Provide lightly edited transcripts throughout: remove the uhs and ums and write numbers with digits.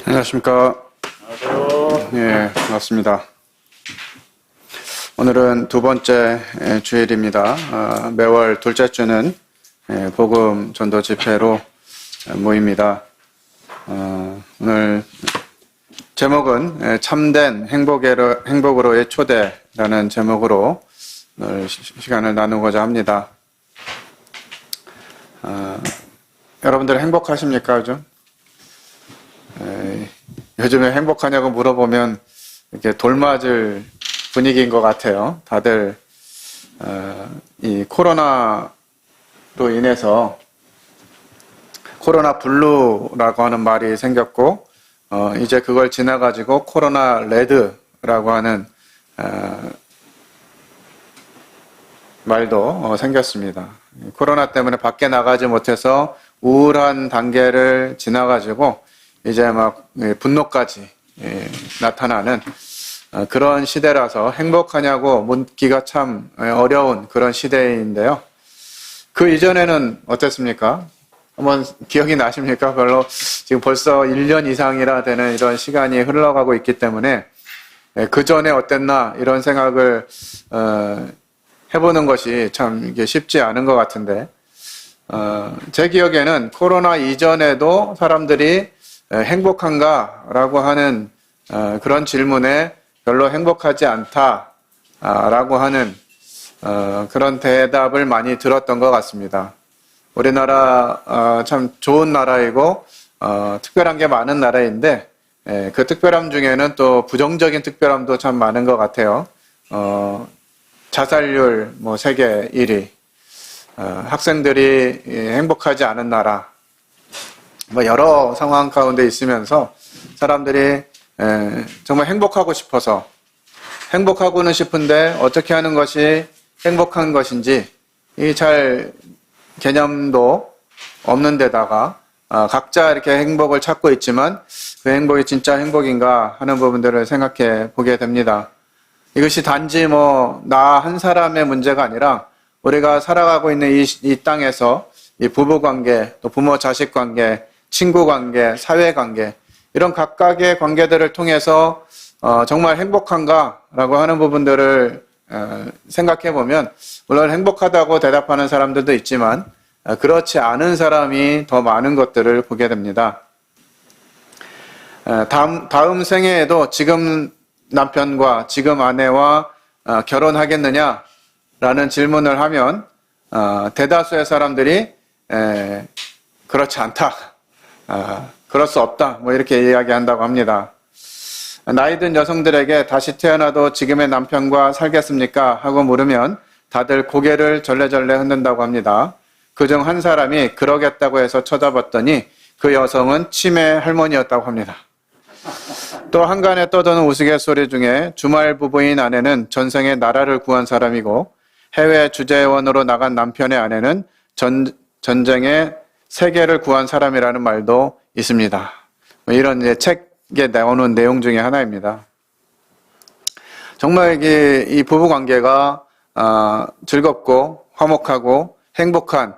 안녕하십니까. 안녕하세요. 예, 반갑습니다. 오늘은 두 번째 주일입니다. 매월 둘째 주는 복음 전도 집회로 모입니다. 오늘 제목은 참된 행복으로의 초대라는 제목으로 오늘 시간을 나누고자 합니다. 여러분들 행복하십니까, 요즘? 요즘에 행복하냐고 물어보면 이렇게 돌맞을 분위기인 것 같아요. 다들 이 코로나로 인해서 코로나 블루라고 하는 말이 생겼고, 이제 그걸 지나가지고 코로나 레드라고 하는 말도 생겼습니다. 코로나 때문에 밖에 나가지 못해서 우울한 단계를 지나가지고 이제 막 분노까지 나타나는 그런 시대라서 행복하냐고 묻기가 참 어려운 그런 시대인데요. 그 이전에는 어땠습니까? 한번 기억이 나십니까? 별로 지금 벌써 1년 이상이나 되는 이런 시간이 흘러가고 있기 때문에 그 전에 어땠나 이런 생각을 해보는 것이 참 이게 쉽지 않은 것 같은데, 제 기억에는 코로나 이전에도 사람들이 행복한가? 라고 하는 그런 질문에 별로 행복하지 않다 라고 하는 그런 대답을 많이 들었던 것 같습니다. 우리나라 참 좋은 나라이고 특별한 게 많은 나라인데, 그 특별함 중에는 또 부정적인 특별함도 참 많은 것 같아요. 자살률 세계 1위, 학생들이 행복하지 않은 나라, 여러 상황 가운데 있으면서 사람들이 정말 행복하고 싶어서 행복하고는 싶은데 어떻게 하는 것이 행복한 것인지 이 잘 개념도 없는 데다가 각자 이렇게 행복을 찾고 있지만 그 행복이 진짜 행복인가 하는 부분들을 생각해 보게 됩니다. 이것이 단지 나 한 사람의 문제가 아니라 우리가 살아가고 있는 이 땅에서 이 부부관계, 또 부모 자식 관계, 친구 관계, 사회 관계, 이런 각각의 관계들을 통해서 정말 행복한가라고 하는 부분들을 생각해 보면, 물론 행복하다고 대답하는 사람들도 있지만 그렇지 않은 사람이 더 많은 것들을 보게 됩니다. 다음 생애에도 지금 남편과 지금 아내와 결혼하겠느냐라는 질문을 하면 대다수의 사람들이 그렇지 않다, 그럴 수 없다, 이렇게 이야기한다고 합니다. 나이든 여성들에게 다시 태어나도 지금의 남편과 살겠습니까? 하고 물으면 다들 고개를 절레절레 흔든다고 합니다. 그중 한 사람이 그러겠다고 해서 쳐다봤더니 그 여성은 치매 할머니였다고 합니다. 또 한간에 떠도는 우스갯소리 중에 주말 부부인 아내는 전생에 나라를 구한 사람이고 해외 주재원으로 나간 남편의 아내는 전쟁에 세계를 구한 사람이라는 말도 있습니다. 이런 이제 책에 나오는 내용 중에 하나입니다. 정말 이 부부 관계가 즐겁고 화목하고 행복한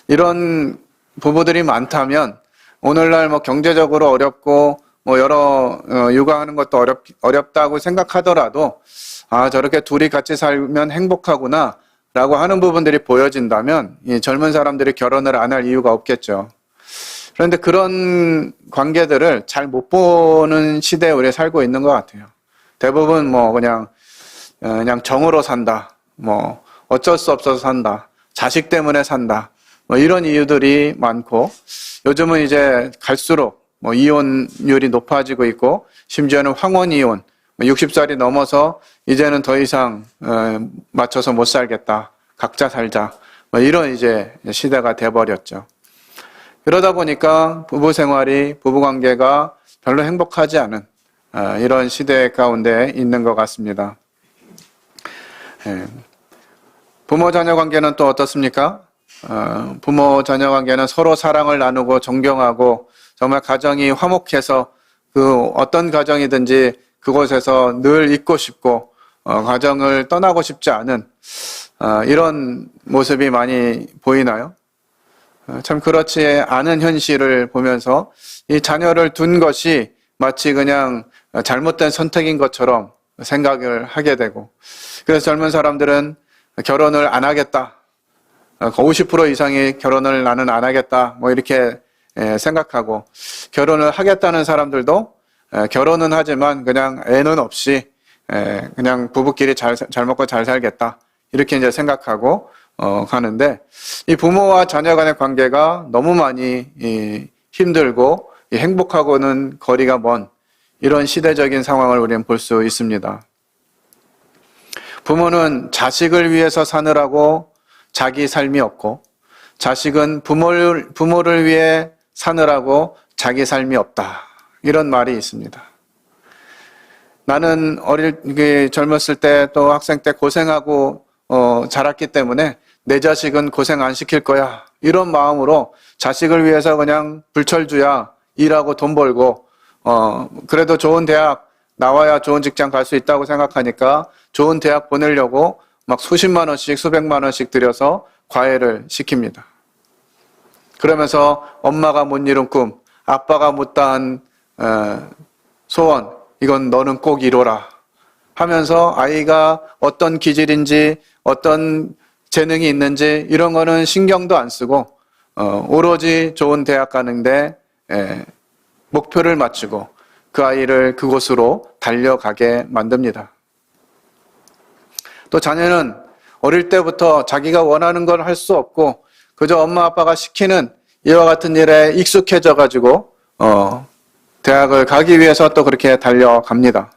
이런 부부들이 많다면, 오늘날 경제적으로 어렵고 여러 육아하는 것도 어렵다고 생각하더라도 저렇게 둘이 같이 살면 행복하구나 라고 하는 부분들이 보여진다면 이 젊은 사람들이 결혼을 안 할 이유가 없겠죠. 그런데 그런 관계들을 잘 못 보는 시대에 우리가 살고 있는 것 같아요. 대부분 그냥 정으로 산다, 어쩔 수 없어서 산다, 자식 때문에 산다, 이런 이유들이 많고, 요즘은 이제 갈수록 이혼율이 높아지고 있고, 심지어는 황혼 이혼, 60살이 넘어서 이제는 더 이상 맞춰서 못 살겠다, 각자 살자, 이런 이제 시대가 돼버렸죠. 그러다 보니까 부부 생활이, 부부 관계가 별로 행복하지 않은 이런 시대 가운데 있는 것 같습니다. 부모 자녀 관계는 또 어떻습니까? 부모 자녀 관계는 서로 사랑을 나누고 존경하고 정말 가정이 화목해서 그 어떤 가정이든지 그곳에서 늘 있고 싶고 가정을 떠나고 싶지 않은 이런 모습이 많이 보이나요? 참 그렇지 않은 현실을 보면서 이 자녀를 둔 것이 마치 그냥 잘못된 선택인 것처럼 생각을 하게 되고, 그래서 젊은 사람들은 결혼을 안 하겠다. 50% 이상이 결혼을 나는 안 하겠다. 뭐 이렇게 생각하고, 결혼을 하겠다는 사람들도 결혼은 하지만 그냥 애는 없이 그냥 부부끼리 잘 먹고 잘 살겠다. 이렇게 이제 생각하고 가는데, 이 부모와 자녀 간의 관계가 너무 많이 힘들고 행복하고는 거리가 먼 이런 시대적인 상황을 우리는 볼 수 있습니다. 부모는 자식을 위해서 사느라고 자기 삶이 없고, 자식은 부모를 위해 사느라고 자기 삶이 없다. 이런 말이 있습니다. 나는 젊었을 때 또 학생 때 고생하고 자랐기 때문에 내 자식은 고생 안 시킬 거야. 이런 마음으로 자식을 위해서 그냥 불철주야 일하고 돈 벌고, 그래도 좋은 대학 나와야 좋은 직장 갈 수 있다고 생각하니까 좋은 대학 보내려고 막 수십만 원씩 수백만 원씩 들여서 과외를 시킵니다. 그러면서 엄마가 못 이룬 꿈, 아빠가 못다한 소원, 이건 너는 꼭 이뤄라 하면서 아이가 어떤 기질인지 어떤 재능이 있는지 이런 거는 신경도 안 쓰고 오로지 좋은 대학 가는데 목표를 맞추고 그 아이를 그곳으로 달려가게 만듭니다. 또 자녀는 어릴 때부터 자기가 원하는 걸 할 수 없고 그저 엄마 아빠가 시키는 이와 같은 일에 익숙해져 가지고 대학을 가기 위해서 또 그렇게 달려갑니다.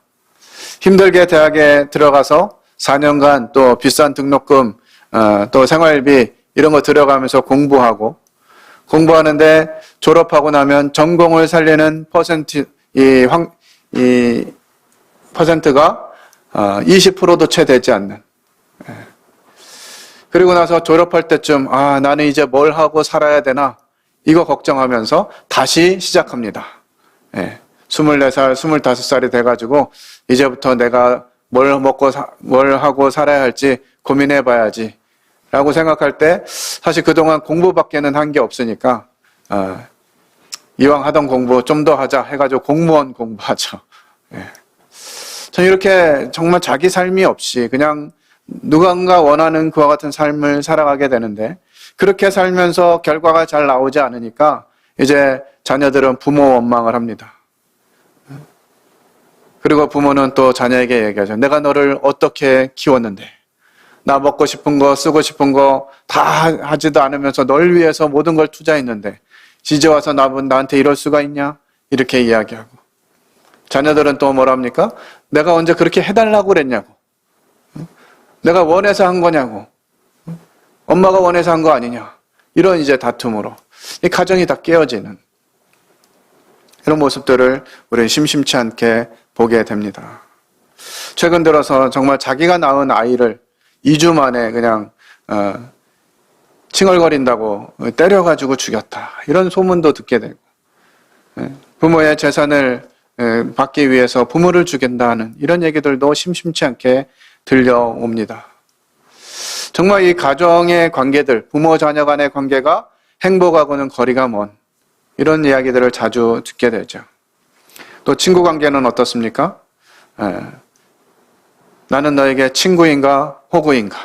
힘들게 대학에 들어가서 4년간 또 비싼 등록금, 또 생활비 이런 거 들어가면서 공부하는데 졸업하고 나면 전공을 살리는 퍼센트가 20%도 채 되지 않는. 그리고 나서 졸업할 때쯤 나는 이제 뭘 하고 살아야 되나 이거 걱정하면서 다시 시작합니다. 24살, 25살이 돼가지고 이제부터 내가 뭘 먹고 뭘 하고 살아야 할지 고민해 봐야지 라고 생각할 때 사실 그동안 공부밖에는 한 게 없으니까 이왕 하던 공부 좀 더 하자 해가지고 공무원 공부하죠. 전 이렇게 정말 자기 삶이 없이 그냥 누군가 원하는 그와 같은 삶을 살아가게 되는데, 그렇게 살면서 결과가 잘 나오지 않으니까 이제 자녀들은 부모 원망을 합니다. 그리고 부모는 또 자녀에게 얘기하죠. 내가 너를 어떻게 키웠는데, 나 먹고 싶은 거 쓰고 싶은 거 다 하지도 않으면서 널 위해서 모든 걸 투자했는데 이제 와서 나한테 이럴 수가 있냐? 이렇게 이야기하고, 자녀들은 또 뭐랍니까? 내가 언제 그렇게 해달라고 그랬냐고, 내가 원해서 한 거냐고, 엄마가 원해서 한 거 아니냐, 이런 이제 다툼으로 이 가정이 다 깨어지는 이런 모습들을 우리는 심심치 않게 보게 됩니다. 최근 들어서 정말 자기가 낳은 아이를 2주 만에 그냥 칭얼거린다고 때려가지고 죽였다, 이런 소문도 듣게 되고, 부모의 재산을 받기 위해서 부모를 죽인다는 이런 얘기들도 심심치 않게 들려옵니다. 정말 이 가정의 관계들, 부모 자녀 간의 관계가 행복하고는 거리가 먼 이런 이야기들을 자주 듣게 되죠. 또 친구 관계는 어떻습니까? 나는 너에게 친구인가 호구인가?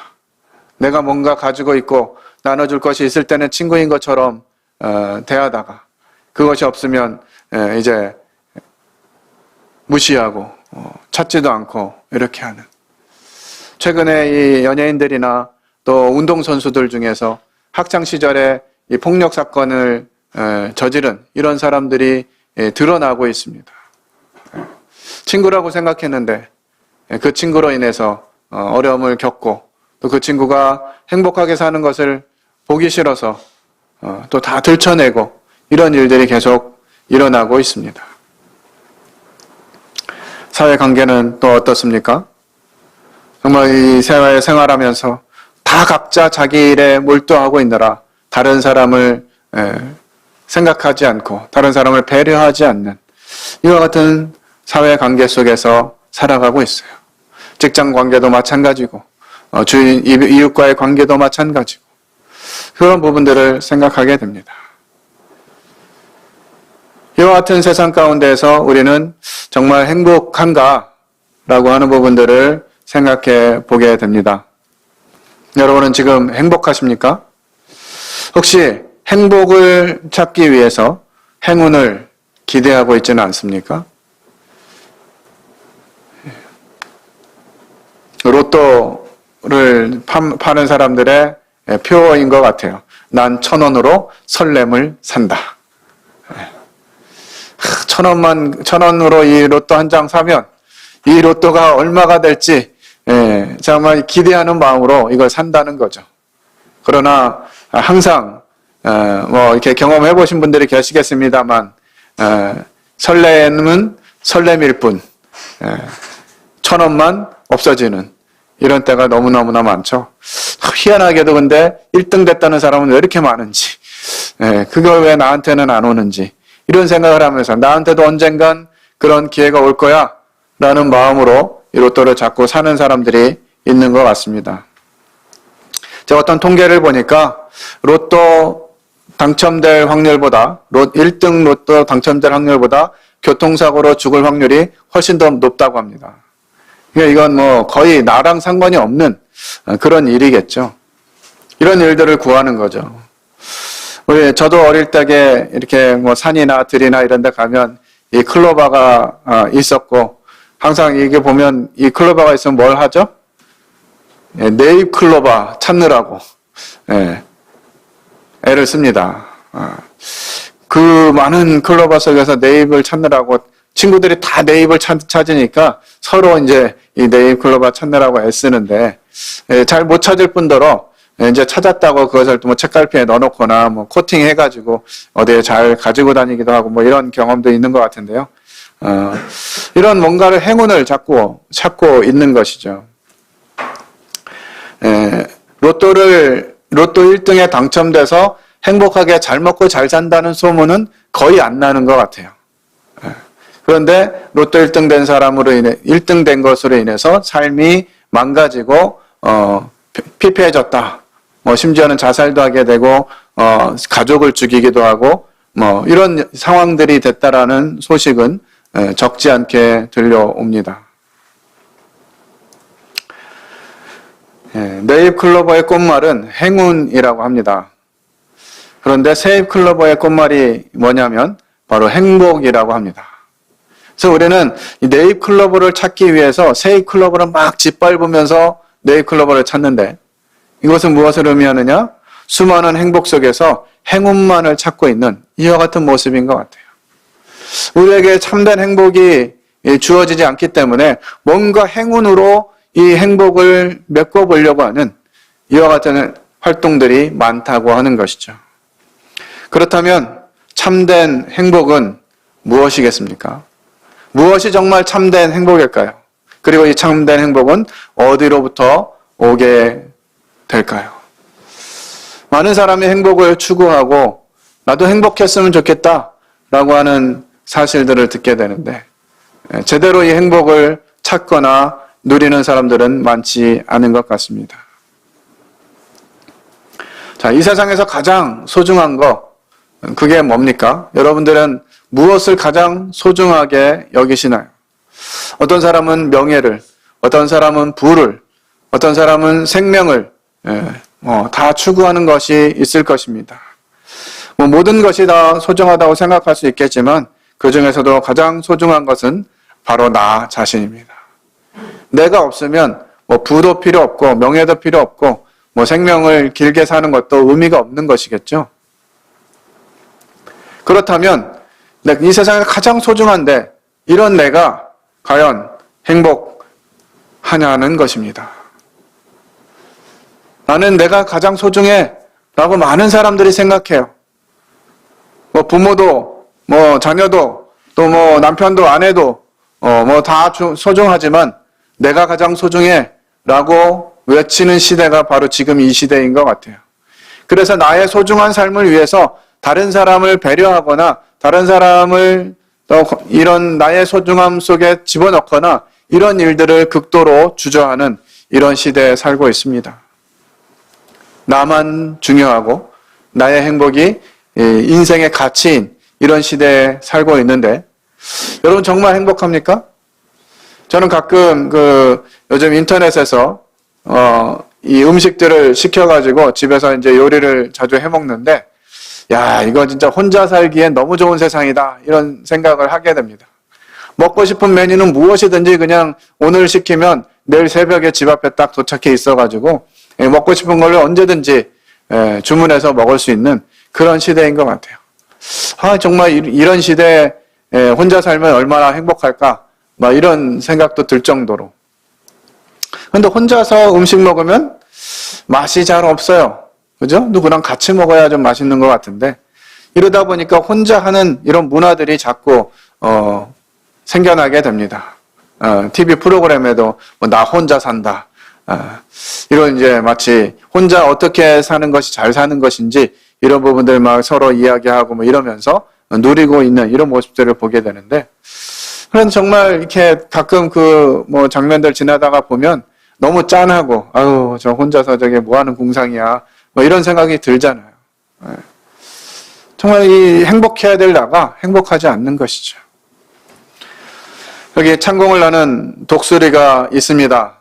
내가 뭔가 가지고 있고 나눠줄 것이 있을 때는 친구인 것처럼 대하다가 그것이 없으면 이제 무시하고 찾지도 않고 이렇게 하는. 최근에 이 연예인들이나 또 운동선수들 중에서 학창시절에 이 폭력 사건을 저지른 이런 사람들이 드러나고 있습니다. 친구라고 생각했는데 그 친구로 인해서 어려움을 겪고 또 그 친구가 행복하게 사는 것을 보기 싫어서 또 다 들춰내고 이런 일들이 계속 일어나고 있습니다. 사회관계는 또 어떻습니까? 정말 이 사회에 생활하면서 다 각자 자기 일에 몰두하고 있느라 다른 사람을 생각하지 않고 다른 사람을 배려하지 않는 이와 같은 사회관계 속에서 살아가고 있어요. 직장 관계도 마찬가지고 주인, 이웃과의 관계도 마찬가지고 그런 부분들을 생각하게 됩니다. 이와 같은 세상 가운데에서 우리는 정말 행복한가라고 하는 부분들을 생각해 보게 됩니다. 여러분은 지금 행복하십니까? 혹시 행복을 찾기 위해서 행운을 기대하고 있지는 않습니까? 로또를 파는 사람들의 표어인 것 같아요. 난 1,000원으로 설렘을 산다. 1,000원으로 이 로또 한 장 사면 이 로또가 얼마가 될지 정말 기대하는 마음으로 이걸 산다는 거죠. 그러나 항상 이렇게 경험해 보신 분들이 계시겠습니다만 설렘은 설렘일 뿐 1,000원만 없어지는 이런 때가 너무너무나 많죠. 희한하게도 근데 1등 됐다는 사람은 왜 이렇게 많은지, 그걸 왜 나한테는 안 오는지 이런 생각을 하면서 나한테도 언젠간 그런 기회가 올 거야 라는 마음으로 이 로또를 잡고 사는 사람들이 있는 것 같습니다. 제가 어떤 통계를 보니까 로또 당첨될 확률보다 1등 로또 당첨될 확률보다 교통사고로 죽을 확률이 훨씬 더 높다고 합니다. 이건 뭐 거의 나랑 상관이 없는 그런 일이겠죠. 이런 일들을 구하는 거죠. 저도 어릴 적에 이렇게 뭐 산이나 들이나 이런 데 가면 이 클로바가 있었고, 항상 이게 보면 이 클로바가 있으면 뭘 하죠? 네잎 클로바 찾느라고 애를 씁니다. 그 많은 클로바 속에서 네잎을 찾느라고 친구들이 다 네잎을 찾으니까 서로 이제 이 네잎 클로바 찾느라고 애쓰는데 잘 못 찾을 뿐더러 이제 찾았다고 그것을 뭐 책갈피에 넣어놓거나 뭐 코팅해가지고 어디에 잘 가지고 다니기도 하고 뭐 이런 경험도 있는 것 같은데요. 이런 뭔가를 행운을 찾고 있는 것이죠. 로또 1등에 당첨돼서 행복하게 잘 먹고 잘 산다는 소문은 거의 안 나는 것 같아요. 그런데 로또 1등 된 사람으로 인해 1등 된 것으로 인해서 삶이 망가지고 피폐해졌다. 뭐 심지어는 자살도 하게 되고 가족을 죽이기도 하고 뭐 이런 상황들이 됐다라는 소식은 적지 않게 들려옵니다. 네잎 클로버의 꽃말은 행운이라고 합니다. 그런데 새잎 클로버의 꽃말이 뭐냐면 바로 행복이라고 합니다. 그래서 우리는 이 네잎 클로버를 찾기 위해서 새잎 클로버를 막 짓밟으면서 네잎 클로버를 찾는데, 이것은 무엇을 의미하느냐? 수많은 행복 속에서 행운만을 찾고 있는 이와 같은 모습인 것 같아요. 우리에게 참된 행복이 주어지지 않기 때문에 뭔가 행운으로 이 행복을 메꿔보려고 하는 이와 같은 활동들이 많다고 하는 것이죠. 그렇다면 참된 행복은 무엇이겠습니까? 무엇이 정말 참된 행복일까요? 그리고 이 참된 행복은 어디로부터 오게 될까요? 많은 사람이 행복을 추구하고 나도 행복했으면 좋겠다라고 하는 사실들을 듣게 되는데 제대로 이 행복을 찾거나 누리는 사람들은 많지 않은 것 같습니다. 자, 이 세상에서 가장 소중한 거, 그게 뭡니까? 여러분들은 무엇을 가장 소중하게 여기시나요? 어떤 사람은 명예를, 어떤 사람은 부를, 어떤 사람은 생명을 다 추구하는 것이 있을 것입니다. 모든 것이 다 소중하다고 생각할 수 있겠지만 그 중에서도 가장 소중한 것은 바로 나 자신입니다. 내가 없으면 부도 필요 없고 명예도 필요 없고 생명을 길게 사는 것도 의미가 없는 것이겠죠. 그렇다면 이 세상에 가장 소중한데 이런 내가 과연 행복하냐는 것입니다. 나는 내가 가장 소중해 라고 많은 사람들이 생각해요. 부모도 자녀도 또 남편도 아내도 다 소중하지만 내가 가장 소중해 라고 외치는 시대가 바로 지금 이 시대인 것 같아요. 그래서 나의 소중한 삶을 위해서 다른 사람을 배려하거나 다른 사람을 또 이런 나의 소중함 속에 집어넣거나 이런 일들을 극도로 주저하는 이런 시대에 살고 있습니다. 나만 중요하고 나의 행복이 인생의 가치인 이런 시대에 살고 있는데 여러분 정말 행복합니까? 저는 가끔 요즘 인터넷에서 이 음식들을 시켜가지고 집에서 이제 요리를 자주 해 먹는데 야, 이거 진짜 혼자 살기엔 너무 좋은 세상이다 이런 생각을 하게 됩니다. 먹고 싶은 메뉴는 무엇이든지 그냥 오늘 시키면 내일 새벽에 집 앞에 딱 도착해 있어가지고 먹고 싶은 걸로 언제든지 주문해서 먹을 수 있는 그런 시대인 것 같아요. 아, 정말 이런 시대에 혼자 살면 얼마나 행복할까? 막 이런 생각도 들 정도로. 근데 혼자서 음식 먹으면 맛이 잘 없어요. 그죠? 누구랑 같이 먹어야 좀 맛있는 것 같은데 이러다 보니까 혼자 하는 이런 문화들이 자꾸 생겨나게 됩니다. TV 프로그램에도 뭐 나 혼자 산다. 이런 이제 마치 혼자 어떻게 사는 것이 잘 사는 것인지 이런 부분들 막 서로 이야기하고 뭐 이러면서 누리고 있는 이런 모습들을 보게 되는데 그런 정말 이렇게 가끔 뭐 장면들 지나다가 보면 너무 짠하고 아유 저 혼자서 저게 뭐 하는 궁상이야 뭐 이런 생각이 들잖아요. 정말 이 행복해야 될 나가 행복하지 않는 것이죠. 여기 창공을 나는 독수리가 있습니다.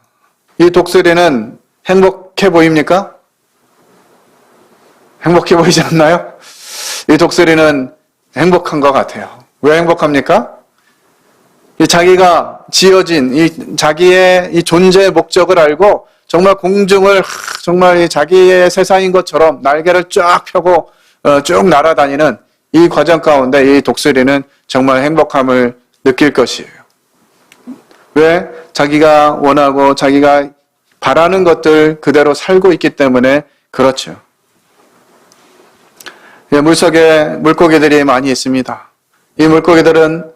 이 독수리는 행복해 보입니까? 행복해 보이지 않나요? 이 독수리는 행복한 것 같아요. 왜 행복합니까? 이 자기가 지어진 자기의 이 존재의 목적을 알고 정말 공중을 정말 자기의 세상인 것처럼 날개를 쫙 펴고 쭉 날아다니는 이 과정 가운데 이 독수리는 정말 행복함을 느낄 것이에요. 왜? 자기가 원하고 자기가 바라는 것들 그대로 살고 있기 때문에 그렇죠. 물속에 물고기들이 많이 있습니다. 이 물고기들은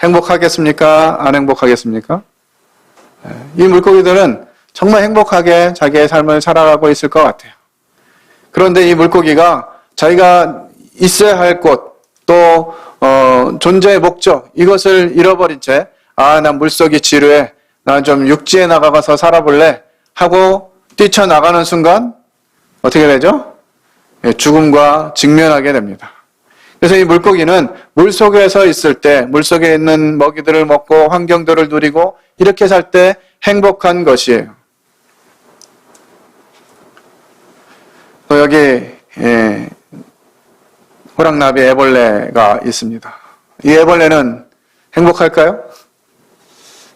행복하겠습니까? 안 행복하겠습니까? 이 물고기들은 정말 행복하게 자기의 삶을 살아가고 있을 것 같아요. 그런데 이 물고기가 자기가 있어야 할 곳, 또 존재의 목적, 이것을 잃어버린 채 난 물속이 지루해, 난 좀 육지에 나가서 살아볼래 하고 뛰쳐나가는 순간 어떻게 되죠? 죽음과 직면하게 됩니다. 그래서 이 물고기는 물속에서 있을 때 물속에 있는 먹이들을 먹고 환경들을 누리고 이렇게 살 때 행복한 것이에요. 여기 호랑나비 애벌레가 있습니다. 이 애벌레는 행복할까요?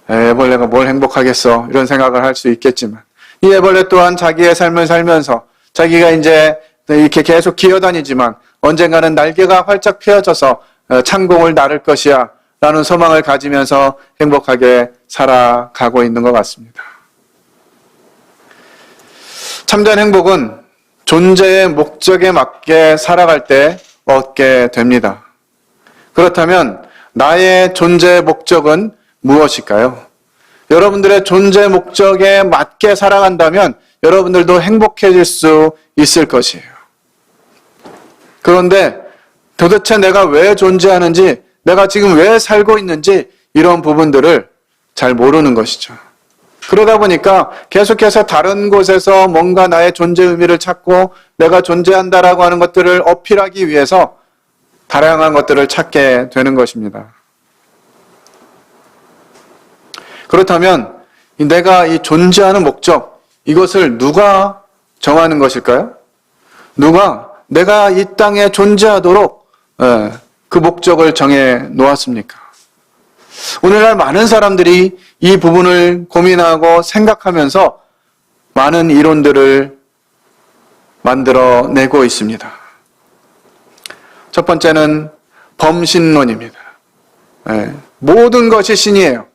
애벌레가 뭘 행복하겠어 이런 생각을 할 수 있겠지만 이 애벌레 또한 자기의 삶을 살면서 자기가 이제 이렇게 계속 기어다니지만 언젠가는 날개가 활짝 펴져서 창공을 나를 것이야 라는 소망을 가지면서 행복하게 살아가고 있는 것 같습니다. 참된 행복은 존재의 목적에 맞게 살아갈 때 얻게 됩니다. 그렇다면 나의 존재의 목적은 무엇일까요? 여러분들의 존재 목적에 맞게 살아간다면 여러분들도 행복해질 수 있을 것이에요. 그런데 도대체 내가 왜 존재하는지, 내가 지금 왜 살고 있는지 이런 부분들을 잘 모르는 것이죠. 그러다 보니까 계속해서 다른 곳에서 뭔가 나의 존재 의미를 찾고 내가 존재한다라고 하는 것들을 어필하기 위해서 다양한 것들을 찾게 되는 것입니다. 그렇다면 내가 이 존재하는 목적, 이것을 누가 정하는 것일까요? 누가 내가 이 땅에 존재하도록 그 목적을 정해 놓았습니까? 오늘날 많은 사람들이 이 부분을 고민하고 생각하면서 많은 이론들을 만들어내고 있습니다. 첫 번째는 범신론입니다. 모든 것이 신이에요.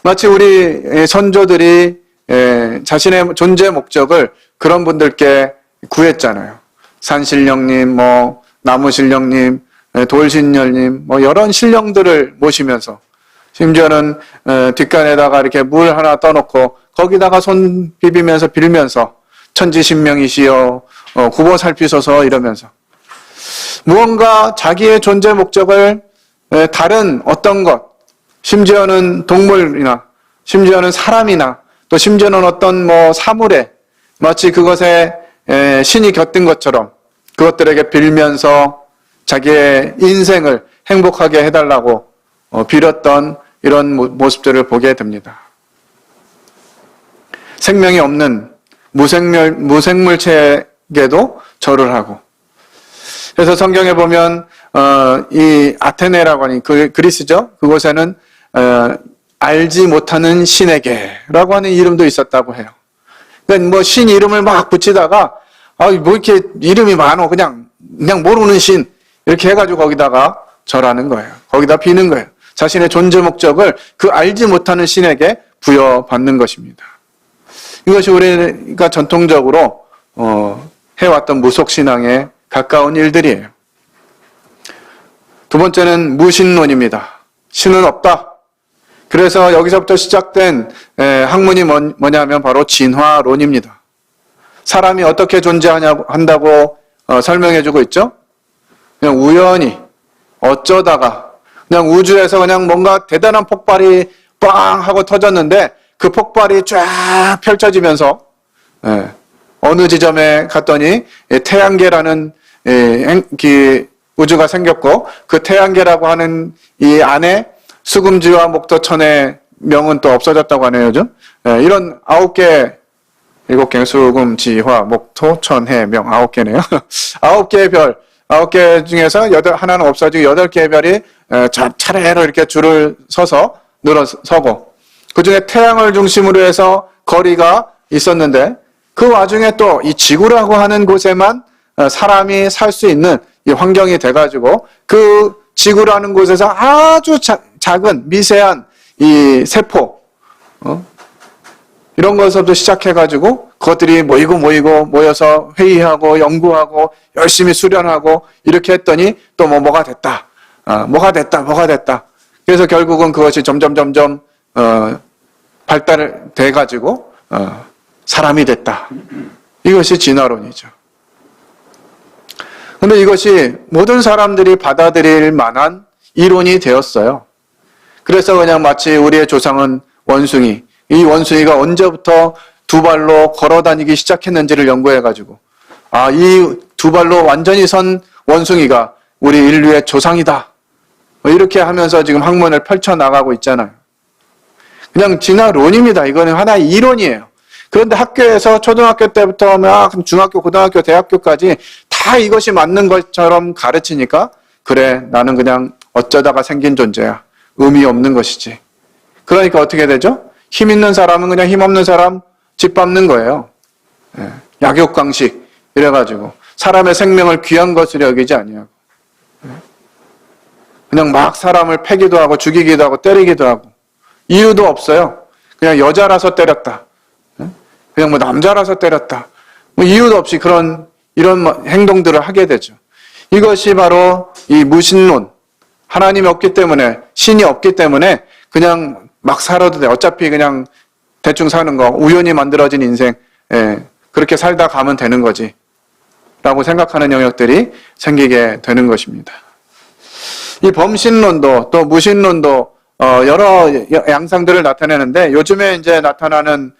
마치 우리 선조들이 자신의 존재 목적을 그런 분들께 구했잖아요. 산신령님, 나무신령님, 돌신녀님, 여러 신령들을 모시면서 심지어는 뒷간에다가 이렇게 물 하나 떠놓고 거기다가 손 비비면서 빌면서 천지신명이시여 굽어 살피소서 이러면서 무언가 자기의 존재 목적을 다른 어떤 것, 심지어는 동물이나 심지어는 사람이나 또 심지어는 어떤 사물에 마치 그것에 신이 곁든 것처럼 그것들에게 빌면서 자기의 인생을 행복하게 해달라고 빌었던 이런 모습들을 보게 됩니다. 생명이 없는 무생물체에게도 절을 하고, 그래서 성경에 보면 이 아테네라고 하는 그리스죠. 그곳에는 알지 못하는 신에게라고 하는 이름도 있었다고 해요. 그러니까 뭐 신 이름을 막 붙이다가 뭐 이렇게 이름이 많어 그냥 모르는 신 이렇게 해가지고 거기다가 절하는 거예요. 거기다 비는 거예요. 자신의 존재 목적을 그 알지 못하는 신에게 부여받는 것입니다. 이것이 우리가 전통적으로 해왔던 무속신앙에 가까운 일들이에요. 두 번째는 무신론입니다. 신은 없다. 그래서 여기서부터 시작된 학문이 뭐냐면 바로 진화론입니다. 사람이 어떻게 존재한다고 설명해주고 있죠? 그냥 우연히 어쩌다가 그냥 우주에서 그냥 뭔가 대단한 폭발이 빵 하고 터졌는데 그 폭발이 쫙 펼쳐지면서 어느 지점에 갔더니 태양계라는 우주가 생겼고 그 태양계라고 하는 이 안에 수금지와 목도천의 명은 또 없어졌다고 하네요. 요즘. 이런 9개, 7개 수금지화, 목토, 천, 해, 명 9개네요. 9개의 별, 9개 중에서 하나는 없어지고 8개의 별이 차례로 이렇게 줄을 서서 늘어서고 그 중에 태양을 중심으로 해서 거리가 있었는데 그 와중에 또 이 지구라고 하는 곳에만 사람이 살 수 있는 이 환경이 돼가지고 그 지구라는 곳에서 아주 작은 미세한 이 세포 이런 것부터 시작해가지고 그것들이 모여서 회의하고 연구하고 열심히 수련하고 이렇게 했더니 또 뭐가 됐다. 뭐가 됐다. 그래서 결국은 그것이 점점 발달을 돼가지고 사람이 됐다. 이것이 진화론이죠. 근데 이것이 모든 사람들이 받아들일 만한 이론이 되었어요. 그래서 그냥 마치 우리의 조상은 원숭이, 이 원숭이가 언제부터 두 발로 걸어 다니기 시작했는지를 연구해가지고 이 두 발로 완전히 선 원숭이가 우리 인류의 조상이다. 이렇게 하면서 지금 학문을 펼쳐나가고 있잖아요. 그냥 진화론입니다. 이거는 하나의 이론이에요. 그런데 학교에서 초등학교 때부터 막 중학교, 고등학교, 대학교까지 다 이것이 맞는 것처럼 가르치니까 그래 나는 그냥 어쩌다가 생긴 존재야. 의미 없는 것이지. 그러니까 어떻게 되죠? 힘 있는 사람은 그냥 힘 없는 사람 짓밟는 거예요. 약육강식 이래가지고 사람의 생명을 귀한 것으로 여기지 아니하고 그냥 막 사람을 패기도 하고 죽이기도 하고 때리기도 하고 이유도 없어요. 그냥 여자라서 때렸다. 그냥 뭐 남자라서 때렸다. 뭐 이유도 없이 이런 행동들을 하게 되죠. 이것이 바로 이 무신론. 하나님이 없기 때문에, 신이 없기 때문에 그냥 막 살아도 돼. 어차피 그냥 대충 사는 거, 우연히 만들어진 인생, 그렇게 살다 가면 되는 거지. 라고 생각하는 영역들이 생기게 되는 것입니다. 이 범신론도 또 무신론도 여러 양상들을 나타내는데 요즘에 이제 나타나는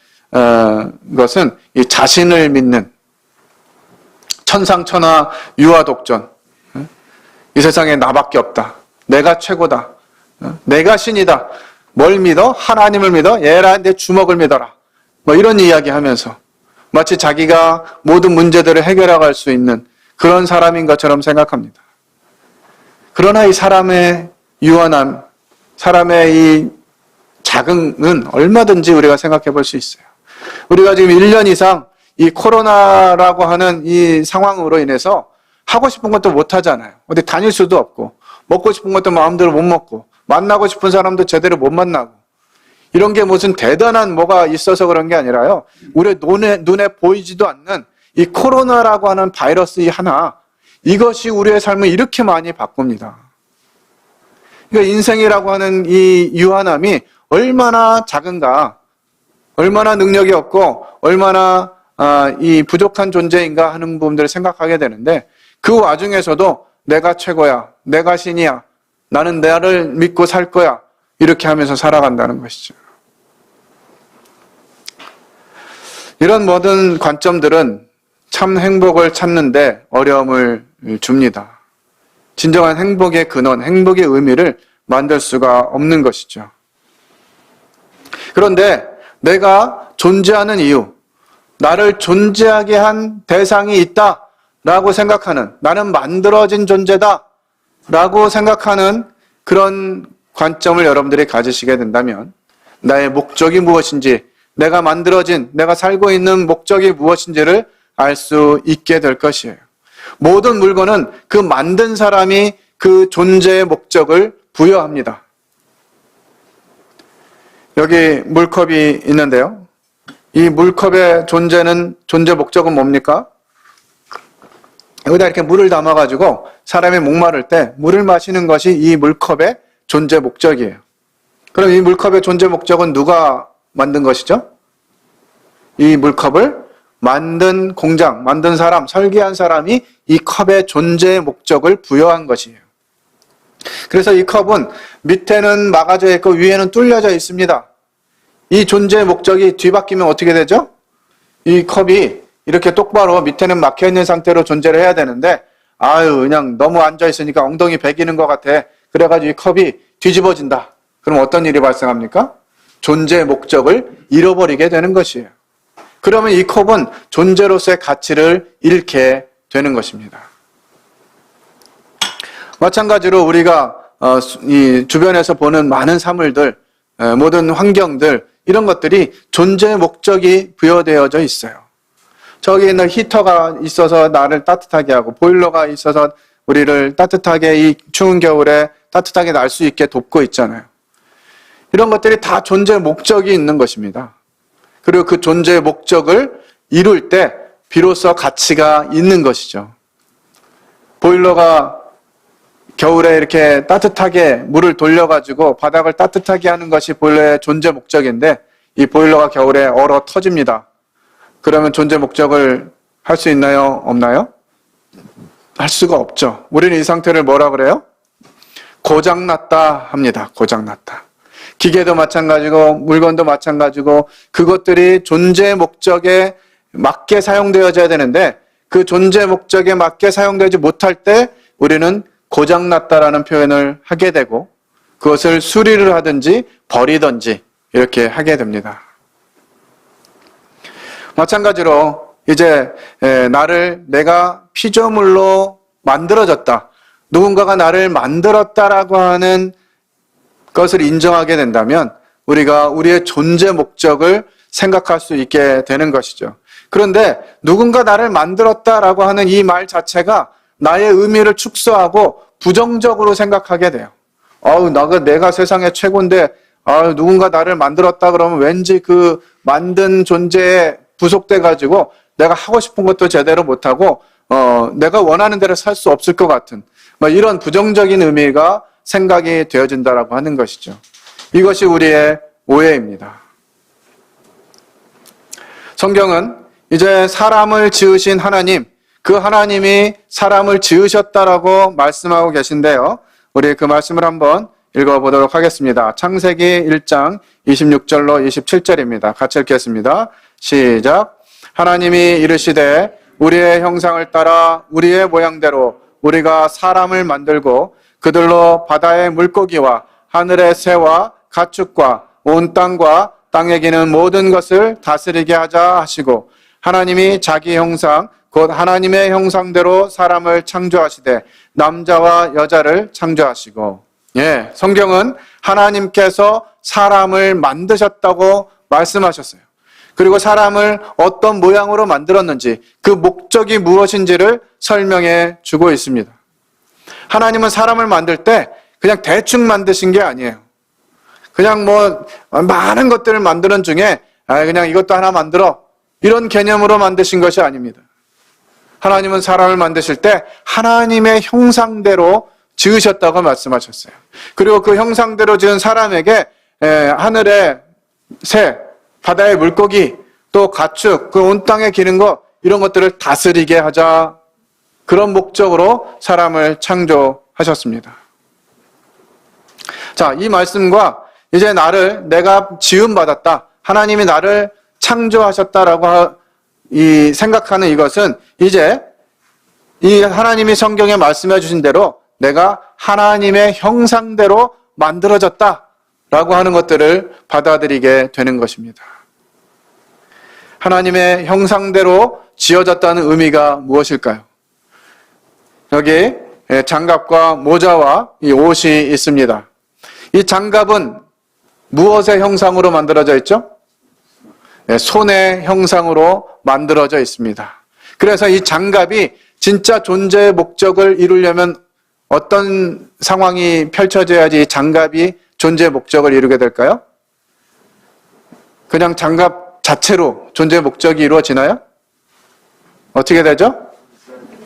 것은 이 자신을 믿는 천상천하 유아독존. 이 세상에 나밖에 없다. 내가 최고다. 내가 신이다. 뭘 믿어? 하나님을 믿어? 얘라 내 주먹을 믿어라. 뭐 이런 이야기 하면서 마치 자기가 모든 문제들을 해결해갈 수 있는 그런 사람인 것처럼 생각합니다. 그러나 이 사람의 유한함, 사람의 이 자긍은 얼마든지 우리가 생각해 볼 수 있어요. 우리가 지금 1년 이상 이 코로나라고 하는 이 상황으로 인해서 하고 싶은 것도 못 하잖아요. 어디 다닐 수도 없고, 먹고 싶은 것도 마음대로 못 먹고, 만나고 싶은 사람도 제대로 못 만나고, 이런 게 무슨 대단한 뭐가 있어서 그런 게 아니라요. 우리 눈에 보이지도 않는 이 코로나라고 하는 바이러스 하나, 이것이 우리의 삶을 이렇게 많이 바꿉니다. 그러니까 인생이라고 하는 이 유한함이 얼마나 작은가, 얼마나 능력이 없고, 얼마나 이 부족한 존재인가 하는 부분들을 생각하게 되는데 그 와중에서도 내가 최고야, 내가 신이야, 나는 나를 믿고 살 거야 이렇게 하면서 살아간다는 것이죠. 이런 모든 관점들은 참 행복을 찾는데 어려움을 줍니다. 진정한 행복의 근원, 행복의 의미를 만들 수가 없는 것이죠. 그런데 내가 존재하는 이유, 나를 존재하게 한 대상이 있다라고 생각하는, 나는 만들어진 존재다라고 생각하는 그런 관점을 여러분들이 가지시게 된다면 나의 목적이 무엇인지, 내가 만들어진, 내가 살고 있는 목적이 무엇인지를 알 수 있게 될 것이에요. 모든 물건은 그 만든 사람이 그 존재의 목적을 부여합니다. 여기 물컵이 있는데요. 이 물컵의 존재 목적은 뭡니까? 여기다 이렇게 물을 담아가지고 사람이 목마를 때 물을 마시는 것이 이 물컵의 존재 목적이에요. 그럼 이 물컵의 존재 목적은 누가 만든 것이죠? 이 물컵을 만든 공장, 만든 사람, 설계한 사람이 이 컵의 존재의 목적을 부여한 것이에요. 그래서 이 컵은 밑에는 막아져 있고 위에는 뚫려져 있습니다. 이 존재의 목적이 뒤바뀌면 어떻게 되죠? 이 컵이 이렇게 똑바로 밑에는 막혀있는 상태로 존재를 해야 되는데 그냥 너무 앉아있으니까 엉덩이 베기는 것 같아. 그래가지고 이 컵이 뒤집어진다. 그럼 어떤 일이 발생합니까? 존재의 목적을 잃어버리게 되는 것이에요. 그러면 이 컵은 존재로서의 가치를 잃게 되는 것입니다. 마찬가지로 우리가 이 주변에서 보는 많은 사물들, 모든 환경들, 이런 것들이 존재의 목적이 부여되어져 있어요. 저기는 히터가 있어서 나를 따뜻하게 하고, 보일러가 있어서 우리를 따뜻하게 이 추운 겨울에 따뜻하게 날 수 있게 돕고 있잖아요. 이런 것들이 다 존재의 목적이 있는 것입니다. 그리고 그 존재의 목적을 이룰 때 비로소 가치가 있는 것이죠. 보일러가 겨울에 이렇게 따뜻하게 물을 돌려가지고 바닥을 따뜻하게 하는 것이 보일러의 존재 목적인데 이 보일러가 겨울에 얼어 터집니다. 그러면 존재 목적을 할 수 있나요? 없나요? 할 수가 없죠. 우리는 이 상태를 뭐라 그래요? 고장났다 합니다. 고장났다. 기계도 마찬가지고 물건도 마찬가지고 그것들이 존재 목적에 맞게 사용되어져야 되는데 그 존재 목적에 맞게 사용되지 못할 때 우리는 고장났다라는 표현을 하게 되고 그것을 수리를 하든지 버리든지 이렇게 하게 됩니다. 마찬가지로 이제 나를 내가 피조물로 만들어졌다. 누군가가 나를 만들었다라고 하는 것을 인정하게 된다면 우리가 우리의 존재 목적을 생각할 수 있게 되는 것이죠. 그런데 누군가 나를 만들었다라고 하는 이 말 자체가 나의 의미를 축소하고 부정적으로 생각하게 돼요. 내가 세상의 최고인데 누군가 나를 만들었다 그러면 왠지 그 만든 존재에 부속돼 가지고 내가 하고 싶은 것도 제대로 못하고 내가 원하는 대로 살 수 없을 것 같은 이런 부정적인 의미가 생각이 되어진다라고 하는 것이죠. 이것이 우리의 오해입니다. 성경은 이제 사람을 지으신 하나님, 그 하나님이 사람을 지으셨다라고 말씀하고 계신데요. 우리 그 말씀을 한번 읽어보도록 하겠습니다. 창세기 1장 26절로 27절입니다. 같이 읽겠습니다. 시작. 하나님이 이르시되 우리의 형상을 따라 우리의 모양대로 우리가 사람을 만들고 그들로 바다의 물고기와 하늘의 새와 가축과 온 땅과 땅에 기는 모든 것을 다스리게 하자 하시고 하나님이 자기 형상 곧 하나님의 형상대로 사람을 창조하시되 남자와 여자를 창조하시고 성경은 하나님께서 사람을 만드셨다고 말씀하셨어요. 그리고 사람을 어떤 모양으로 만들었는지 그 목적이 무엇인지를 설명해 주고 있습니다. 하나님은 사람을 만들 때 그냥 대충 만드신 게 아니에요. 그냥 많은 것들을 만드는 중에 그냥 이것도 하나 만들어 이런 개념으로 만드신 것이 아닙니다. 하나님은 사람을 만드실 때 하나님의 형상대로 지으셨다고 말씀하셨어요. 그리고 그 형상대로 지은 사람에게 하늘의 새, 바다의 물고기, 또 가축, 그 온 땅에 기는 것 이런 것들을 다스리게 하자 그런 목적으로 사람을 창조하셨습니다. 자, 이 말씀과 이제 내가 지음받았다. 하나님이 나를 창조하셨다라고 생각하는 이것은 이제 이 하나님이 성경에 말씀해 주신 대로 내가 하나님의 형상대로 만들어졌다라고 하는 것들을 받아들이게 되는 것입니다. 하나님의 형상대로 지어졌다는 의미가 무엇일까요? 여기 장갑과 모자와 이 옷이 있습니다. 이 장갑은 무엇의 형상으로 만들어져 있죠? 손의 형상으로 만들어져 있습니다. 그래서 이 장갑이 진짜 존재의 목적을 이루려면 어떤 상황이 펼쳐져야지 이 장갑이 존재의 목적을 이루게 될까요? 그냥 장갑 자체로 존재의 목적이 이루어지나요? 어떻게 되죠?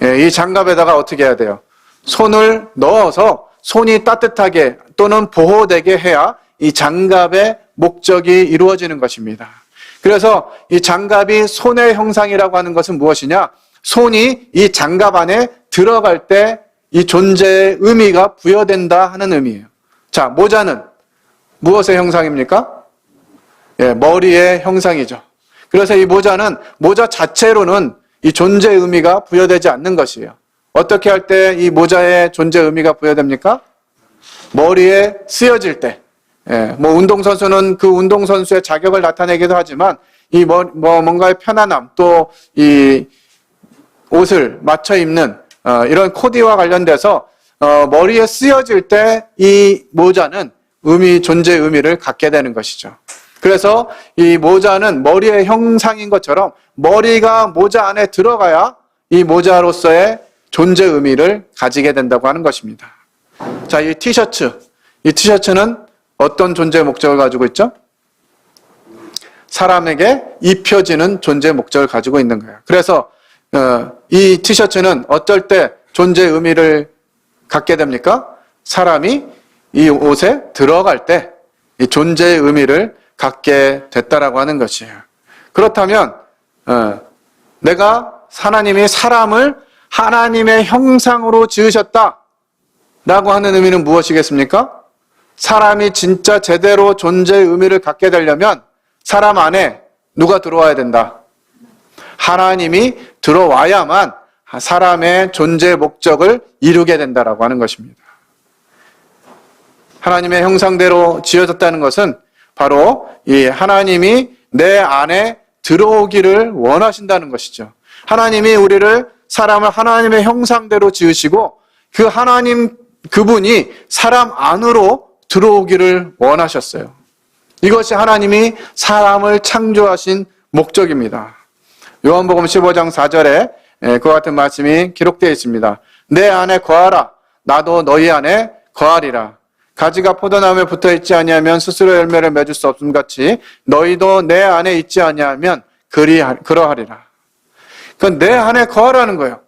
이 장갑에다가 어떻게 해야 돼요? 손을 넣어서 손이 따뜻하게 또는 보호되게 해야 이 장갑의 목적이 이루어지는 것입니다. 그래서 이 장갑이 손의 형상이라고 하는 것은 무엇이냐? 손이 이 장갑 안에 들어갈 때 이 존재의 의미가 부여된다 하는 의미예요. 자, 모자는 무엇의 형상입니까? 머리의 형상이죠. 그래서 이 모자는 모자 자체로는 이 존재의 의미가 부여되지 않는 것이에요. 어떻게 할 때 이 모자의 존재 의미가 부여됩니까? 머리에 쓰여질 때. 뭐 운동선수는 그 운동선수의 자격을 나타내기도 하지만 이 뭔가의 편안함 또 이 옷을 맞춰 입는 이런 코디와 관련돼서 머리에 쓰여질 때 이 모자는 존재의 의미를 갖게 되는 것이죠. 그래서 이 모자는 머리의 형상인 것처럼 머리가 모자 안에 들어가야 이 모자로서의 존재 의미를 가지게 된다고 하는 것입니다. 자, 이 티셔츠는 어떤 존재의 목적을 가지고 있죠? 사람에게 입혀지는 존재의 목적을 가지고 있는 거예요. 그래서 이 티셔츠는 어떨 때 존재의 의미를 갖게 됩니까? 사람이 이 옷에 들어갈 때 이 존재의 의미를 갖게 됐다라고 하는 것이에요. 그렇다면 내가 하나님이 사람을 하나님의 형상으로 지으셨다라고 하는 의미는 무엇이겠습니까? 사람이 진짜 제대로 존재의 의미를 갖게 되려면 사람 안에 누가 들어와야 된다? 하나님이 들어와야만 사람의 존재의 목적을 이루게 된다라고 하는 것입니다. 하나님의 형상대로 지어졌다는 것은 바로 이 하나님이 내 안에 들어오기를 원하신다는 것이죠. 하나님이 사람을 하나님의 형상대로 지으시고 그 그분이 사람 안으로 들어오기를 원하셨어요. 이것이 하나님이 사람을 창조하신 목적입니다. 요한복음 15장 4절에 그와 같은 말씀이 기록되어 있습니다. 내 안에 거하라. 나도 너희 안에 거하리라. 가지가 포도나무에 붙어 있지 아니하면 스스로 열매를 맺을 수 없음 같이 너희도 내 안에 있지 아니하면 그러하리라. 그건 내 안에 거하라는 거예요.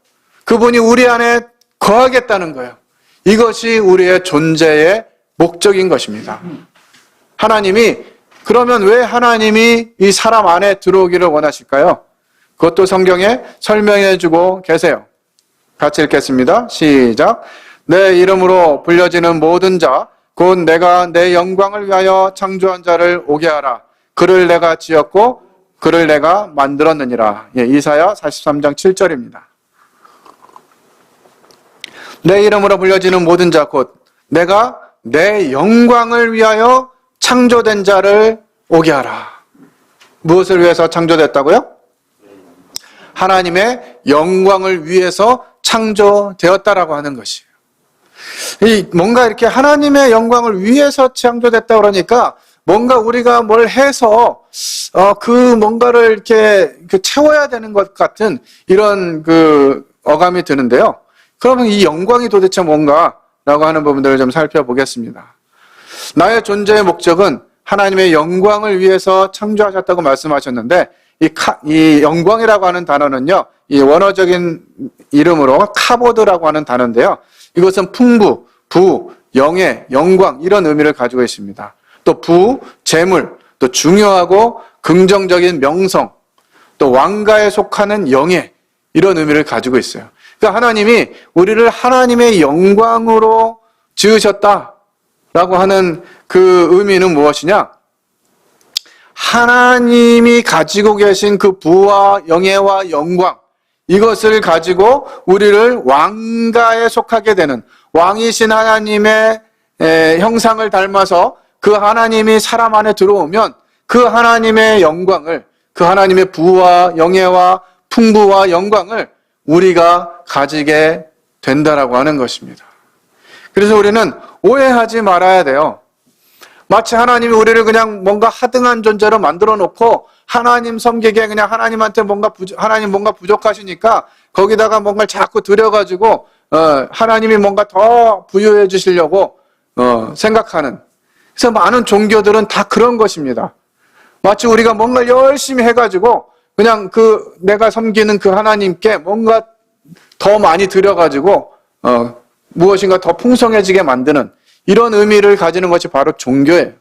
그분이 우리 안에 거하겠다는 거예요. 이것이 우리의 존재의 목적인 것입니다. 그러면 왜 하나님이 이 사람 안에 들어오기를 원하실까요? 그것도 성경에 설명해 주고 계세요. 같이 읽겠습니다. 시작. 내 이름으로 불려지는 모든 자, 곧 내가 내 영광을 위하여 창조한 자를 오게 하라. 그를 내가 지었고 그를 내가 만들었느니라. 이사야 43장 7절입니다. 내 이름으로 불려지는 모든 자, 곧 내가 내 영광을 위하여 창조된 자를 오게 하라. 무엇을 위해서 창조됐다고요? 하나님의 영광을 위해서 창조되었다라고 하는 것이에요. 뭔가 이렇게 하나님의 영광을 위해서 창조됐다 그러니까 뭔가 우리가 뭘 해서 그 뭔가를 이렇게 채워야 되는 것 같은 이런 어감이 드는데요. 그러면 이 영광이 도대체 뭔가라고 하는 부분들을 좀 살펴보겠습니다. 나의 존재의 목적은 하나님의 영광을 위해서 창조하셨다고 말씀하셨는데 이 영광이라고 하는 단어는요, 이 원어적인 이름으로 카보드라고 하는 단어인데요. 이것은 풍부, 부, 영예, 영광 이런 의미를 가지고 있습니다. 또 부, 재물, 또 중요하고 긍정적인 명성, 또 왕가에 속하는 영예 이런 의미를 가지고 있어요. 그러니까 하나님이 우리를 하나님의 영광으로 지으셨다라고 하는 그 의미는 무엇이냐? 하나님이 가지고 계신 그 부와 영예와 영광 이것을 가지고 우리를 왕가에 속하게 되는 왕이신 하나님의 형상을 닮아서 그 하나님이 사람 안에 들어오면 그 하나님의 영광을, 그 하나님의 부와 영예와 풍부와 영광을 우리가 가지게 된다라고 하는 것입니다. 그래서 우리는 오해하지 말아야 돼요. 마치 하나님이 우리를 그냥 뭔가 하등한 존재로 만들어 놓고 하나님 섬기게 그냥 하나님한테 하나님 뭔가 부족하시니까 거기다가 뭔가를 자꾸 들여가지고 하나님이 뭔가 더 부여해 주시려고 생각하는. 그래서 많은 종교들은 다 그런 것입니다. 마치 우리가 뭔가를 열심히 해가지고 그냥 내가 섬기는 그 하나님께 뭔가 더 많이 들여가지고 무엇인가 더 풍성해지게 만드는 이런 의미를 가지는 것이 바로 종교예요.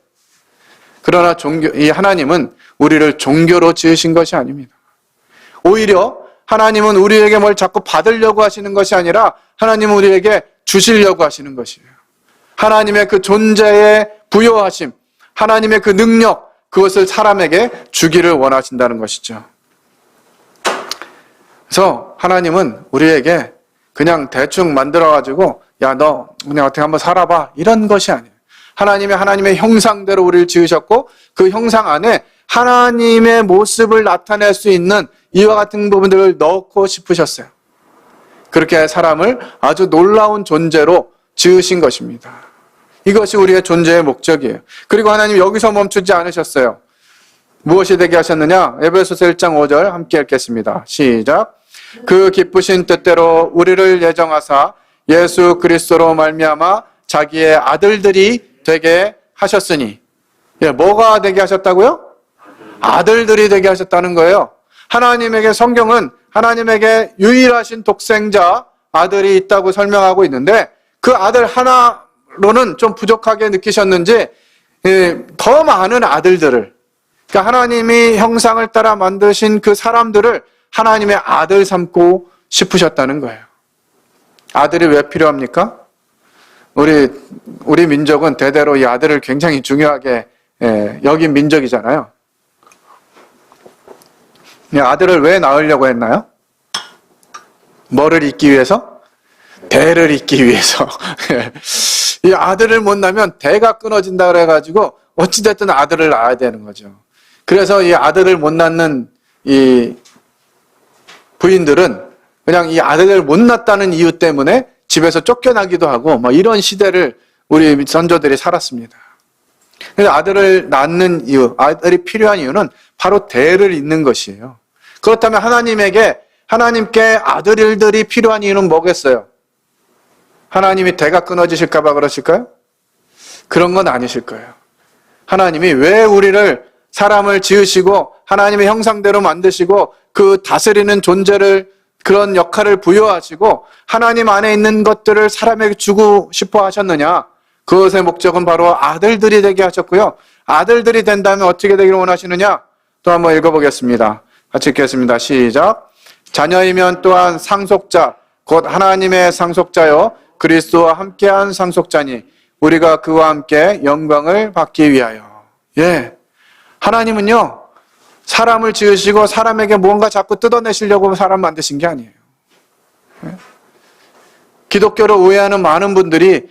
그러나 이 하나님은 우리를 종교로 지으신 것이 아닙니다. 오히려 하나님은 우리에게 뭘 자꾸 받으려고 하시는 것이 아니라 하나님은 우리에게 주시려고 하시는 것이에요. 하나님의 그 존재의 부여하심, 하나님의 그 능력, 그것을 사람에게 주기를 원하신다는 것이죠. 그래서 하나님은 우리에게 그냥 대충 만들어가지고 야, 너 그냥 어떻게 한번 살아봐 이런 것이 아니에요. 하나님의 형상대로 우리를 지으셨고 그 형상 안에 하나님의 모습을 나타낼 수 있는 이와 같은 부분들을 넣고 싶으셨어요. 그렇게 사람을 아주 놀라운 존재로 지으신 것입니다. 이것이 우리의 존재의 목적이에요. 그리고 하나님 여기서 멈추지 않으셨어요. 무엇이 되게 하셨느냐? 에베소서 1장 5절 함께 읽겠습니다. 시작. 그 기쁘신 뜻대로 우리를 예정하사 예수 그리스도로 말미암아 자기의 아들들이 되게 하셨으니. 뭐가 되게 하셨다고요? 아들들이 되게 하셨다는 거예요. 하나님에게 성경은 하나님에게 유일하신 독생자 아들이 있다고 설명하고 있는데 그 아들 하나로는 좀 부족하게 느끼셨는지 더 많은 아들들을, 그러니까 하나님이 형상을 따라 만드신 그 사람들을 하나님의 아들 삼고 싶으셨다는 거예요. 아들이 왜 필요합니까? 우리 민족은 대대로 이 아들을 굉장히 중요하게 여긴 민족이잖아요. 아들을 왜 낳으려고 했나요? 뭐를 잇기 위해서? 대를 잇기 위해서. 이 아들을 못 낳으면 대가 끊어진다 그래가지고 어찌됐든 아들을 낳아야 되는 거죠. 그래서 이 아들을 못 낳는 이 부인들은 그냥 이 아들을 못 낳았다는 이유 때문에 집에서 쫓겨나기도 하고 뭐 이런 시대를 우리 선조들이 살았습니다. 그래서 아들을 낳는 이유, 아들이 필요한 이유는 바로 대를 잇는 것이에요. 그렇다면 하나님께 아들들이 필요한 이유는 뭐겠어요? 하나님이 대가 끊어지실까 봐 그러실까요? 그런 건 아니실 거예요. 하나님이 왜 우리를 사람을 지으시고 하나님의 형상대로 만드시고 그 다스리는 존재를 그런 역할을 부여하시고 하나님 안에 있는 것들을 사람에게 주고 싶어 하셨느냐? 그것의 목적은 바로 아들들이 되게 하셨고요. 아들들이 된다면 어떻게 되기를 원하시느냐? 또 한번 읽어보겠습니다. 같이 읽겠습니다. 시작. 자녀이면 또한 상속자, 곧 하나님의 상속자요 그리스도와 함께한 상속자니 우리가 그와 함께 영광을 받기 위하여. 하나님은요 사람을 지으시고 사람에게 뭔가 자꾸 뜯어내시려고 사람 만드신 게 아니에요. 기독교를 오해하는 많은 분들이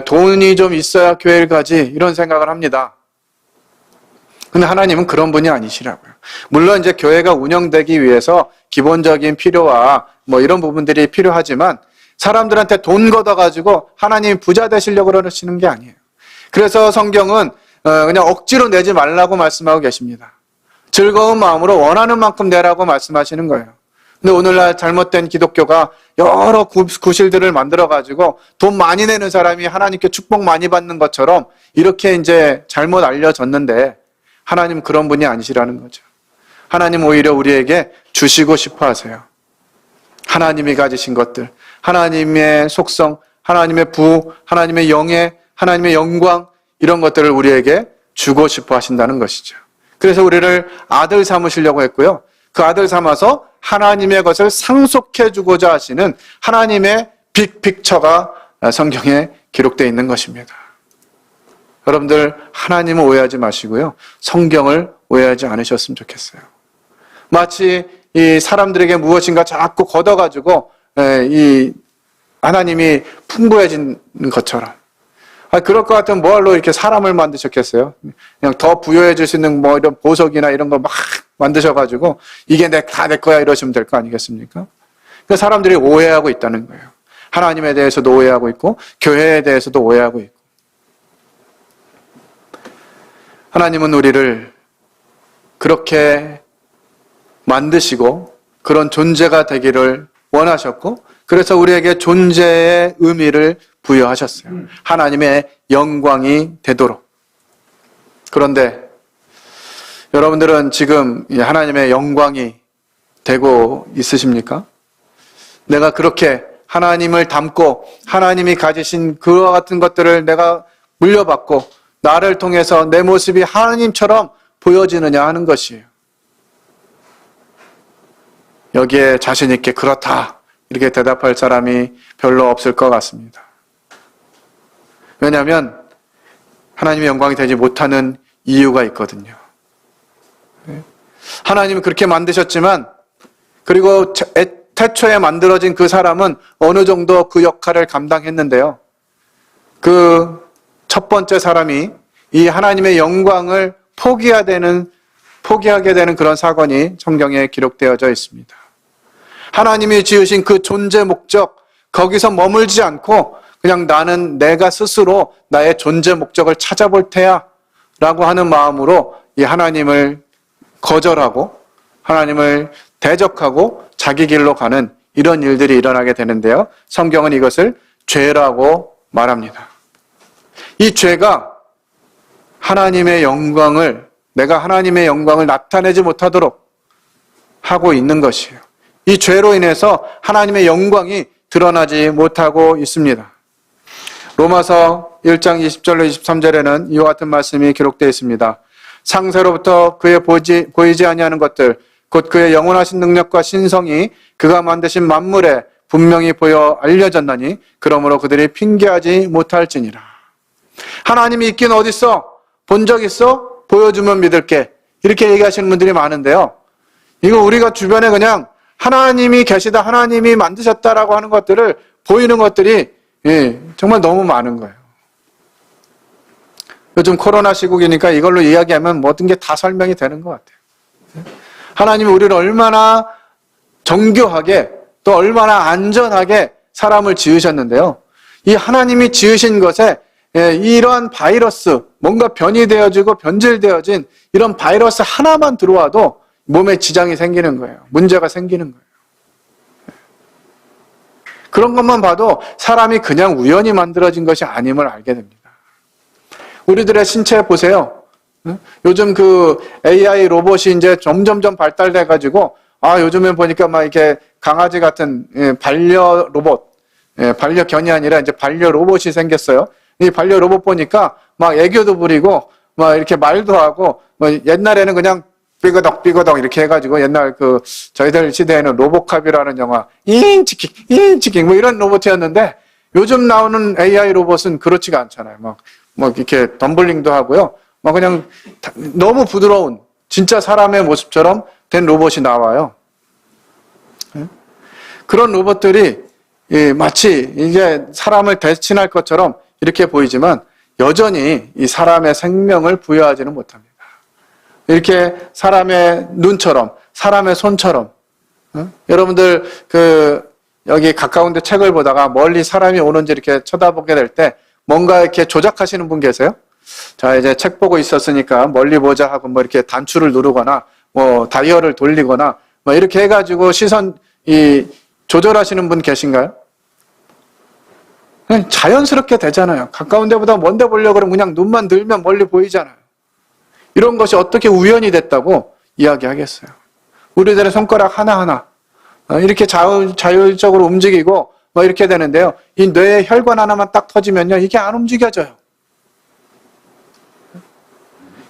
돈이 좀 있어야 교회를 가지 이런 생각을 합니다. 근데 하나님은 그런 분이 아니시라고요. 물론 이제 교회가 운영되기 위해서 기본적인 필요와 뭐 이런 부분들이 필요하지만 사람들한테 돈 걷어가지고 하나님이 부자 되시려고 그러시는 게 아니에요. 그래서 성경은 그냥 억지로 내지 말라고 말씀하고 계십니다. 즐거운 마음으로 원하는 만큼 내라고 말씀하시는 거예요. 근데 오늘날 잘못된 기독교가 여러 구실들을 만들어가지고 돈 많이 내는 사람이 하나님께 축복 많이 받는 것처럼 이렇게 이제 잘못 알려졌는데 하나님 그런 분이 아니시라는 거죠. 하나님 오히려 우리에게 주시고 싶어 하세요. 하나님이 가지신 것들, 하나님의 속성, 하나님의 부, 하나님의 영예, 하나님의 영광 이런 것들을 우리에게 주고 싶어 하신다는 것이죠. 그래서 우리를 아들 삼으시려고 했고요. 그 아들 삼아서 하나님의 것을 상속해 주고자 하시는 하나님의 빅픽처가 성경에 기록되어 있는 것입니다. 여러분들 하나님을 오해하지 마시고요. 성경을 오해하지 않으셨으면 좋겠어요. 마치 이 사람들에게 무엇인가 자꾸 걷어가지고 이 하나님이 풍부해진 것처럼. 그럴 것 같으면 뭐할로 이렇게 사람을 만드셨겠어요? 그냥 더 부여해줄 수 있는 뭐 이런 보석이나 이런 거 막 만드셔가지고 이게 다 내 거야 이러시면 될 거 아니겠습니까? 그러니까 사람들이 오해하고 있다는 거예요. 하나님에 대해서도 오해하고 있고 교회에 대해서도 오해하고 있고. 하나님은 우리를 그렇게 만드시고 그런 존재가 되기를 원하셨고 그래서 우리에게 존재의 의미를 부여하셨어요. 하나님의 영광이 되도록. 그런데 여러분들은 지금 하나님의 영광이 되고 있으십니까? 내가 그렇게 하나님을 닮고 하나님이 가지신 그와 같은 것들을 내가 물려받고 나를 통해서 내 모습이 하나님처럼 보여지느냐 하는 것이에요. 여기에 자신 있게 그렇다 이렇게 대답할 사람이 별로 없을 것 같습니다. 왜냐하면 하나님의 영광이 되지 못하는 이유가 있거든요. 하나님은 그렇게 만드셨지만 그리고 태초에 만들어진 그 사람은 어느 정도 그 역할을 감당했는데요. 그 첫 번째 사람이 이 하나님의 영광을 포기하게 되는 그런 사건이 성경에 기록되어져 있습니다. 하나님이 지으신 그 존재 목적, 거기서 머물지 않고 그냥 나는 내가 스스로 나의 존재 목적을 찾아볼 테야 라고 하는 마음으로 이 하나님을 거절하고 하나님을 대적하고 자기 길로 가는 이런 일들이 일어나게 되는데요. 성경은 이것을 죄라고 말합니다. 이 죄가 내가 하나님의 영광을 나타내지 못하도록 하고 있는 것이에요. 이 죄로 인해서 하나님의 영광이 드러나지 못하고 있습니다. 로마서 1장 20절로 23절에는 이와 같은 말씀이 기록되어 있습니다. 상세로부터 그의 보이지 아니하는 것들 곧 그의 영원하신 능력과 신성이 그가 만드신 만물에 분명히 보여 알려졌나니 그러므로 그들이 핑계하지 못할지니라. 하나님이 있긴 어딨어? 본 적 있어? 보여주면 믿을게. 이렇게 얘기하시는 분들이 많은데요. 이거 우리가 주변에 그냥 하나님이 계시다, 하나님이 만드셨다라고 하는 것들을 보이는 것들이 정말 너무 많은 거예요. 요즘 코로나 시국이니까 이걸로 이야기하면 모든 게 다 설명이 되는 것 같아요. 하나님이 우리를 얼마나 정교하게 또 얼마나 안전하게 사람을 지으셨는데요. 이 하나님이 지으신 것에 이러한 바이러스, 뭔가 변이 되어지고 변질되어진 이런 바이러스 하나만 들어와도 몸에 지장이 생기는 거예요. 문제가 생기는 거예요. 그런 것만 봐도 사람이 그냥 우연히 만들어진 것이 아님을 알게 됩니다. 우리들의 신체 보세요. 요즘 그 AI 로봇이 이제 점점점 발달돼가지고, 요즘엔 보니까 막 이렇게 강아지 같은 반려 로봇, 반려견이 아니라 이제 반려 로봇이 생겼어요. 이 반려 로봇 보니까 막 애교도 부리고, 막 이렇게 말도 하고, 옛날에는 그냥 삐거덕 이렇게 해가지고 옛날 저희들 시대에는 로보캅이라는 영화, 인치킹 뭐 이런 로봇이었는데 요즘 나오는 AI 로봇은 그렇지가 않잖아요. 막 이렇게 덤블링도 하고요. 막 그냥 너무 부드러운 진짜 사람의 모습처럼 된 로봇이 나와요. 그런 로봇들이 마치 이제 사람을 대신할 것처럼 이렇게 보이지만 여전히 이 사람의 생명을 부여하지는 못합니다. 이렇게 사람의 눈처럼, 사람의 손처럼, 여러분들 여기 가까운 데 책을 보다가 멀리 사람이 오는지 이렇게 쳐다보게 될 때 뭔가 이렇게 조작하시는 분 계세요? 자, 이제 책 보고 있었으니까 멀리 보자 하고 뭐 이렇게 단추를 누르거나 뭐 다이얼을 돌리거나 뭐 이렇게 해가지고 시선 조절하시는 분 계신가요? 그냥 자연스럽게 되잖아요. 가까운 데보다 먼 데 보려고 그러면 그냥 눈만 들면 멀리 보이잖아요. 이런 것이 어떻게 우연이 됐다고 이야기하겠어요. 우리들의 손가락 하나하나 이렇게 자율적으로 움직이고 뭐 이렇게 되는데요. 이 뇌의 혈관 하나만 딱 터지면요. 이게 안 움직여져요.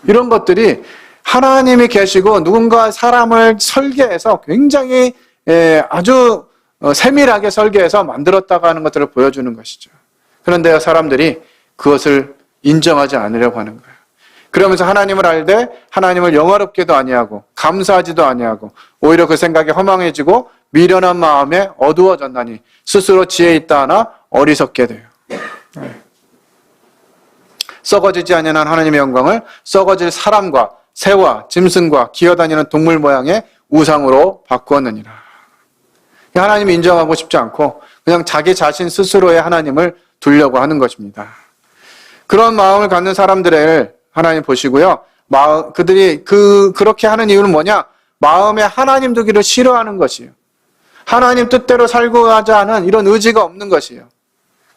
이런 것들이 하나님이 계시고 누군가 사람을 설계해서 굉장히 아주 세밀하게 설계해서 만들었다고 하는 것들을 보여주는 것이죠. 그런데 사람들이 그것을 인정하지 않으려고 하는 거예요. 그러면서 하나님을 알되 하나님을 영화롭게도 아니하고 감사하지도 아니하고 오히려 그 생각이 허망해지고 미련한 마음에 어두워졌나니 스스로 지혜 있다 하나 어리석게 돼요. 썩어지지 아니하는 하나님의 영광을 썩어질 사람과 새와 짐승과 기어다니는 동물 모양의 우상으로 바꾸었느니라. 하나님이 인정하고 싶지 않고 그냥 자기 자신 스스로의 하나님을 두려고 하는 것입니다. 그런 마음을 갖는 사람들을 하나님 보시고요. 그들이 그렇게 하는 이유는 뭐냐? 마음에 하나님 두기를 싫어하는 것이에요. 하나님 뜻대로 살고자 하는 이런 의지가 없는 것이에요.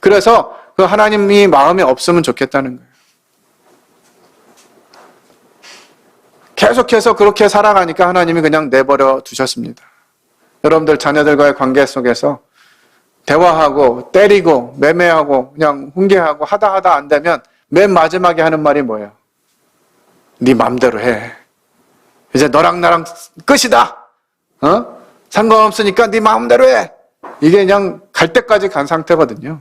그래서 그 하나님이 마음에 없으면 좋겠다는 거예요. 계속해서 그렇게 살아가니까 하나님이 그냥 내버려 두셨습니다. 여러분들 자녀들과의 관계 속에서 대화하고 때리고 매매하고 그냥 훈계하고 하다 안 되면 맨 마지막에 하는 말이 뭐예요? 네 맘대로 해. 이제 너랑 나랑 끝이다. 상관없으니까 네 마음대로 해. 이게 그냥 갈 때까지 간 상태거든요.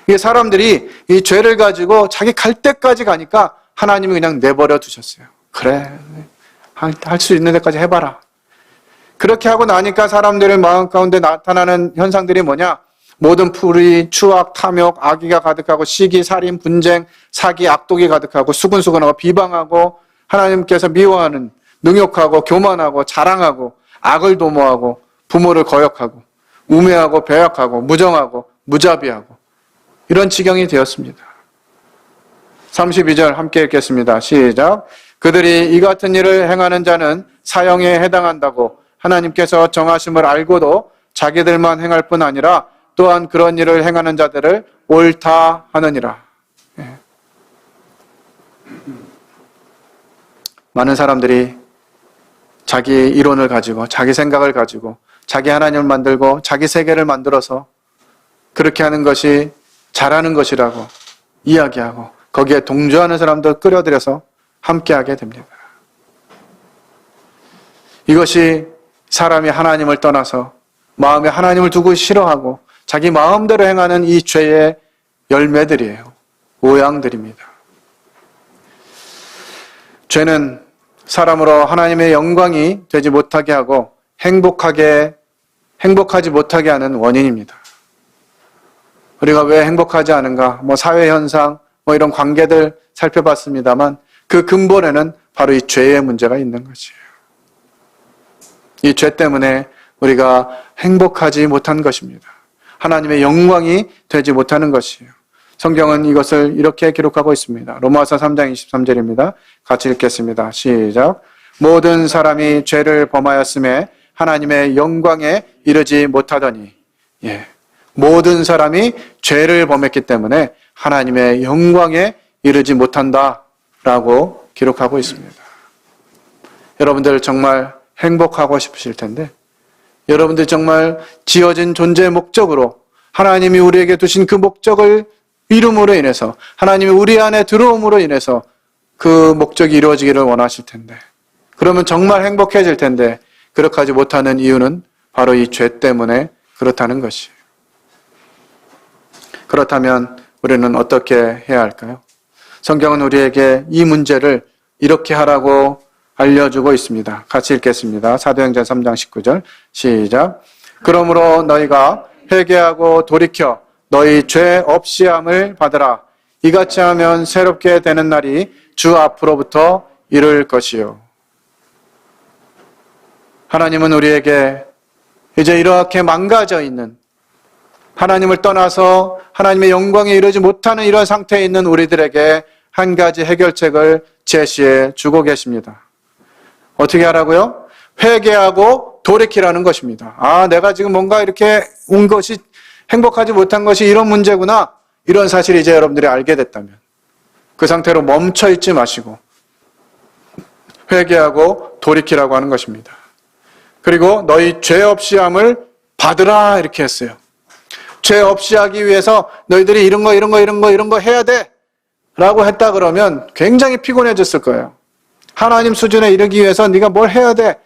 이게 사람들이 이 죄를 가지고 자기 갈 때까지 가니까 하나님이 그냥 내버려 두셨어요. 그래, 할 수 있는 데까지 해봐라. 그렇게 하고 나니까 사람들의 마음 가운데 나타나는 현상들이 뭐냐? 모든 불의, 추악, 탐욕, 악의가 가득하고 시기, 살인, 분쟁, 사기, 악독이 가득하고 수근수근하고 비방하고 하나님께서 미워하는 능욕하고 교만하고 자랑하고 악을 도모하고 부모를 거역하고 우매하고 배역하고 무정하고 무자비하고 이런 지경이 되었습니다. 32절 함께 읽겠습니다. 시작. 그들이 이 같은 일을 행하는 자는 사형에 해당한다고 하나님께서 정하심을 알고도 자기들만 행할 뿐 아니라 또한 그런 일을 행하는 자들을 옳다 하느니라. 많은 사람들이 자기 이론을 가지고 자기 생각을 가지고 자기 하나님을 만들고 자기 세계를 만들어서 그렇게 하는 것이 잘하는 것이라고 이야기하고 거기에 동조하는 사람들 끌어들여서 함께하게 됩니다. 이것이 사람이 하나님을 떠나서 마음에 하나님을 두고 싫어하고 자기 마음대로 행하는 이 죄의 열매들이에요. 오양들입니다. 죄는 사람으로 하나님의 영광이 되지 못하게 하고 행복하지 못하게 하는 원인입니다. 우리가 왜 행복하지 않은가? 사회 현상, 이런 관계들 살펴봤습니다만 그 근본에는 바로 이 죄의 문제가 있는 것이에요. 이 죄 때문에 우리가 행복하지 못한 것입니다. 하나님의 영광이 되지 못하는 것이에요. 성경은 이것을 이렇게 기록하고 있습니다. 로마서 3장 23절입니다. 같이 읽겠습니다. 시작. 모든 사람이 죄를 범하였음에 하나님의 영광에 이르지 못하더니 모든 사람이 죄를 범했기 때문에 하나님의 영광에 이르지 못한다라고 기록하고 있습니다. 여러분들 정말 행복하고 싶으실 텐데 여러분들 정말 지어진 존재의 목적으로 하나님이 우리에게 두신 그 목적을 이름으로 인해서 하나님이 우리 안에 들어옴으로 인해서 그 목적이 이루어지기를 원하실 텐데 그러면 정말 행복해질 텐데 그렇게 하지 못하는 이유는 바로 이 죄 때문에 그렇다는 것이에요. 그렇다면 우리는 어떻게 해야 할까요? 성경은 우리에게 이 문제를 이렇게 하라고 알려주고 있습니다. 같이 읽겠습니다. 사도행전 3장 19절 시작. 그러므로 너희가 회개하고 돌이켜 너희 죄 없이함을 받으라. 이같이 하면 새롭게 되는 날이 주 앞으로부터 이를 것이요. 하나님은 우리에게 이제 이렇게 망가져 있는 하나님을 떠나서 하나님의 영광에 이르지 못하는 이런 상태에 있는 우리들에게 한 가지 해결책을 제시해 주고 계십니다. 어떻게 하라고요? 회개하고 돌이키라는 것입니다. 내가 지금 뭔가 이렇게 온 것이 행복하지 못한 것이 이런 문제구나. 이런 사실을 이제 여러분들이 알게 됐다면 그 상태로 멈춰 있지 마시고 회개하고 돌이키라고 하는 것입니다. 그리고 너희 죄 없이 함을 받으라 이렇게 했어요. 죄 없이 하기 위해서 너희들이 이런 거 해야 돼 라고 했다 그러면 굉장히 피곤해졌을 거예요. 하나님 수준에 이르기 위해서 네가 뭘 해야 돼.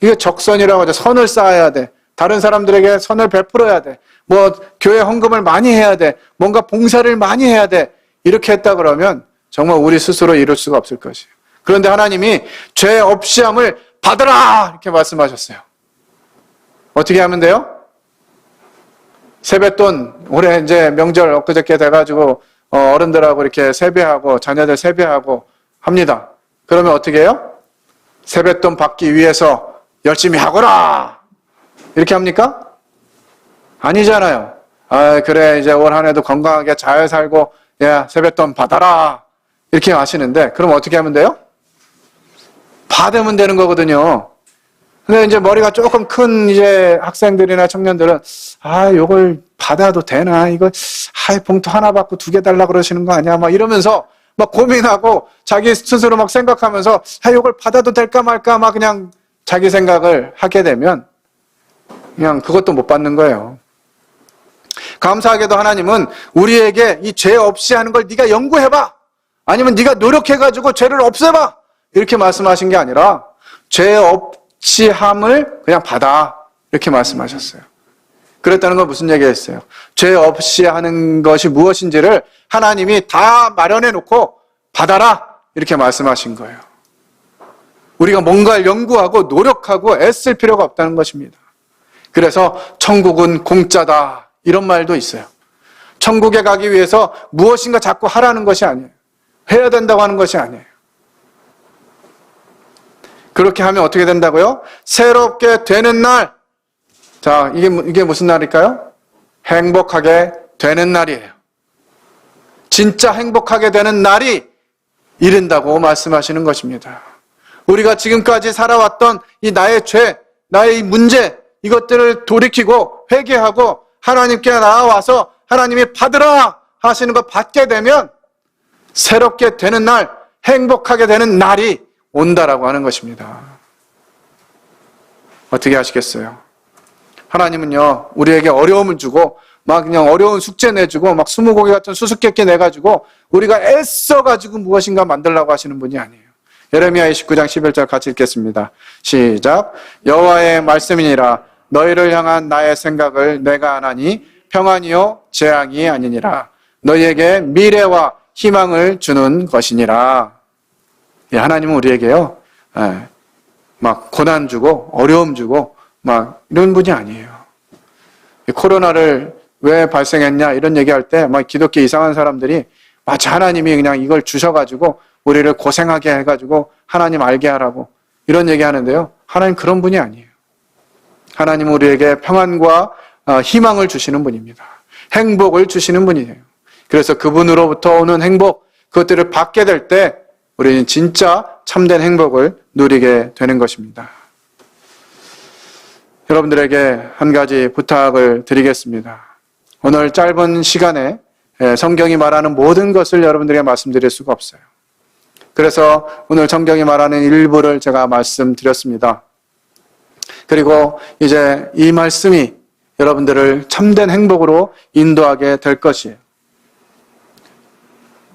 이게 적선이라고 하죠. 선을 쌓아야 돼. 다른 사람들에게 선을 베풀어야 돼. 교회 헌금을 많이 해야 돼. 뭔가 봉사를 많이 해야 돼. 이렇게 했다 그러면 정말 우리 스스로 이룰 수가 없을 것이에요. 그런데 하나님이 죄 없이 함을 받으라 이렇게 말씀하셨어요. 어떻게 하면 돼요? 세뱃돈, 올해 이제 명절 엊그저께 돼가지고 어른들하고 이렇게 세배하고 자녀들 세배하고 합니다. 그러면 어떻게 해요? 세뱃돈 받기 위해서 열심히 하거라! 이렇게 합니까? 아니잖아요. 아, 그래, 이제 올 한 해도 건강하게 잘 살고, 야, 세뱃돈 받아라! 이렇게 하시는데, 그럼 어떻게 하면 돼요? 받으면 되는 거거든요. 근데 이제 머리가 조금 큰 이제 학생들이나 청년들은, 아, 요걸 받아도 되나? 이거, 봉투 하나 받고 2개 달라 그러시는 거 아니야? 막 이러면서 막 고민하고 자기 스스로 막 생각하면서, 요걸 받아도 될까 말까? 막 그냥 자기 생각을 하게 되면, 그냥 그것도 못 받는 거예요. 감사하게도 하나님은 우리에게 이 죄 없이 하는 걸 네가 연구해봐. 아니면 네가 노력해가지고 죄를 없애봐. 이렇게 말씀하신 게 아니라 죄 없이 함을 그냥 받아. 이렇게 말씀하셨어요. 그랬다는 건 무슨 얘기였어요? 죄 없이 하는 것이 무엇인지를 하나님이 다 마련해 놓고 받아라. 이렇게 말씀하신 거예요. 우리가 뭔가를 연구하고 노력하고 애쓸 필요가 없다는 것입니다. 그래서 천국은 공짜다. 이런 말도 있어요. 천국에 가기 위해서 무엇인가 자꾸 하라는 것이 아니에요. 해야 된다고 하는 것이 아니에요. 그렇게 하면 어떻게 된다고요? 새롭게 되는 날. 자, 이게 무슨 날일까요? 행복하게 되는 날이에요. 진짜 행복하게 되는 날이 이른다고 말씀하시는 것입니다. 우리가 지금까지 살아왔던 이 나의 죄, 나의 이 문제, 이것들을 돌이키고 회개하고 하나님께 나아와서 하나님이 받으라 하시는 것 받게 되면 새롭게 되는 날, 행복하게 되는 날이 온다라고 하는 것입니다. 어떻게 하시겠어요? 하나님은요, 우리에게 어려움을 주고 막 그냥 어려운 숙제 내주고 막 스무고개 같은 수수께끼 내가지고 우리가 애써가지고 무엇인가 만들려고 하시는 분이 아니에요. 예레미야 29장 11절 같이 읽겠습니다. 시작. 여호와의 말씀이니라. 너희를 향한 나의 생각을 내가 아나니 평안이요 재앙이 아니니라. 너희에게 미래와 희망을 주는 것이니라. 예, 하나님은 우리에게요, 막 고난 주고 어려움 주고 막 이런 분이 아니에요. 코로나를 왜 발생했냐 이런 얘기할 때 막 기독교 이상한 사람들이 마치 하나님이 그냥 이걸 주셔가지고 우리를 고생하게 해가지고 하나님 알게 하라고 이런 얘기 하는데요. 하나님 그런 분이 아니에요. 하나님은 우리에게 평안과 희망을 주시는 분입니다. 행복을 주시는 분이에요. 그래서 그분으로부터 오는 행복, 그것들을 받게 될 때 우리는 진짜 참된 행복을 누리게 되는 것입니다. 여러분들에게 한 가지 부탁을 드리겠습니다. 오늘 짧은 시간에 성경이 말하는 모든 것을 여러분들에게 말씀드릴 수가 없어요. 그래서 오늘 성경이 말하는 일부를 제가 말씀드렸습니다. 그리고 이제 이 말씀이 여러분들을 참된 행복으로 인도하게 될 것이에요.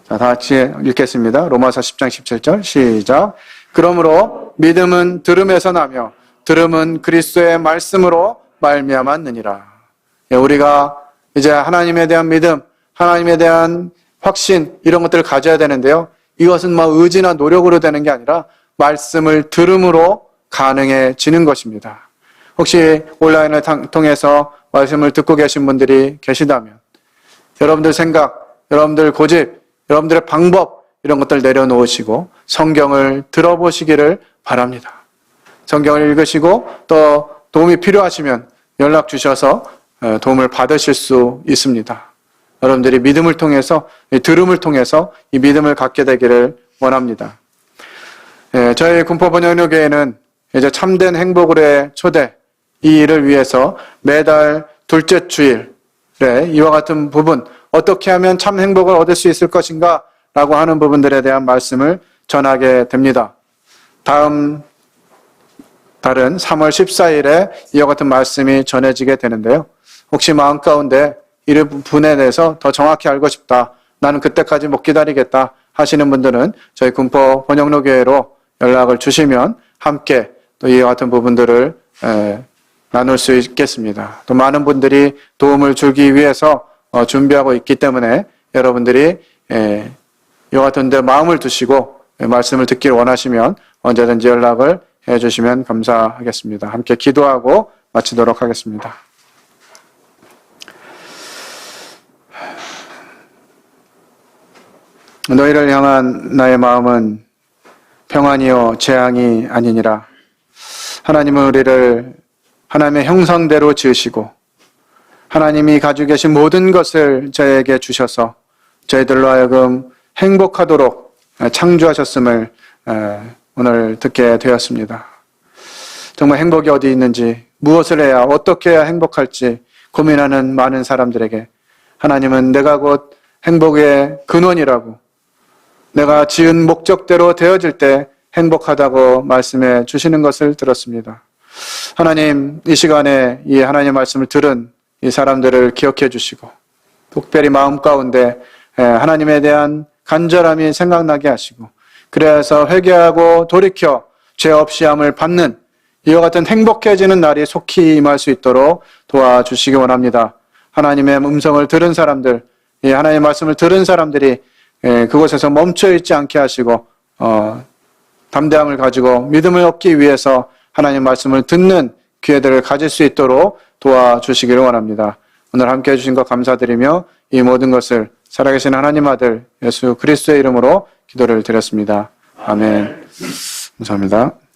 자, 다 같이 읽겠습니다. 로마서 10장 17절 시작. 그러므로 믿음은 들음에서 나며 들음은 그리스도의 말씀으로 말미암았느니라. 우리가 이제 하나님에 대한 믿음, 하나님에 대한 확신 이런 것들을 가져야 되는데요. 이것은 막 의지나 노력으로 되는 게 아니라 말씀을 들음으로 가능해지는 것입니다. 혹시 온라인을 통해서 말씀을 듣고 계신 분들이 계시다면 여러분들 생각, 여러분들 고집, 여러분들의 방법 이런 것들 내려놓으시고 성경을 들어보시기를 바랍니다. 성경을 읽으시고 또 도움이 필요하시면 연락 주셔서 도움을 받으실 수 있습니다. 여러분들이 믿음을 통해서, 들음을 통해서 이 믿음을 갖게 되기를 원합니다. 저희 군포번영교회는 이제 참된 행복으로의 초대, 이 일을 위해서 매달 둘째 주일에 이와 같은 부분, 어떻게 하면 참 행복을 얻을 수 있을 것인가 라고 하는 부분들에 대한 말씀을 전하게 됩니다. 다음 달은 3월 14일에 이와 같은 말씀이 전해지게 되는데요. 혹시 마음 가운데 이 부분에 대해서 더 정확히 알고 싶다, 나는 그때까지 못 기다리겠다 하시는 분들은 저희 군포 번영로교회로 연락을 주시면 함께 또 이와 같은 부분들을 나눌 수 있겠습니다. 또 많은 분들이 도움을 주기 위해서 준비하고 있기 때문에 여러분들이 이와 같은 데 마음을 두시고 말씀을 듣기를 원하시면 언제든지 연락을 해주시면 감사하겠습니다. 함께 기도하고 마치도록 하겠습니다. 너희를 향한 나의 마음은 평안이요 재앙이 아니니라. 하나님은 우리를 하나님의 형상대로 지으시고 하나님이 가지고 계신 모든 것을 저에게 주셔서 저희들로 하여금 행복하도록 창조하셨음을 오늘 듣게 되었습니다. 정말 행복이 어디 있는지, 무엇을 해야, 어떻게 해야 행복할지 고민하는 많은 사람들에게 하나님은 내가 곧 행복의 근원이라고, 내가 지은 목적대로 되어질 때 행복하다고 말씀해 주시는 것을 들었습니다. 하나님, 이 시간에 이 하나님의 말씀을 들은 이 사람들을 기억해 주시고 특별히 마음 가운데 하나님에 대한 간절함이 생각나게 하시고 그래서 회개하고 돌이켜 죄 없이 함을 받는 이와 같은 행복해지는 날이 속히 임할 수 있도록 도와주시기 원합니다. 하나님의 음성을 들은 사람들, 이 하나님의 말씀을 들은 사람들이 그곳에서 멈춰 있지 않게 하시고 담대함을 가지고 믿음을 얻기 위해서 하나님 말씀을 듣는 기회들을 가질 수 있도록 도와주시기를 원합니다. 오늘 함께 해주신 것 감사드리며 이 모든 것을 살아계신 하나님 아들 예수 그리스도의 이름으로 기도를 드렸습니다. 아멘. 감사합니다.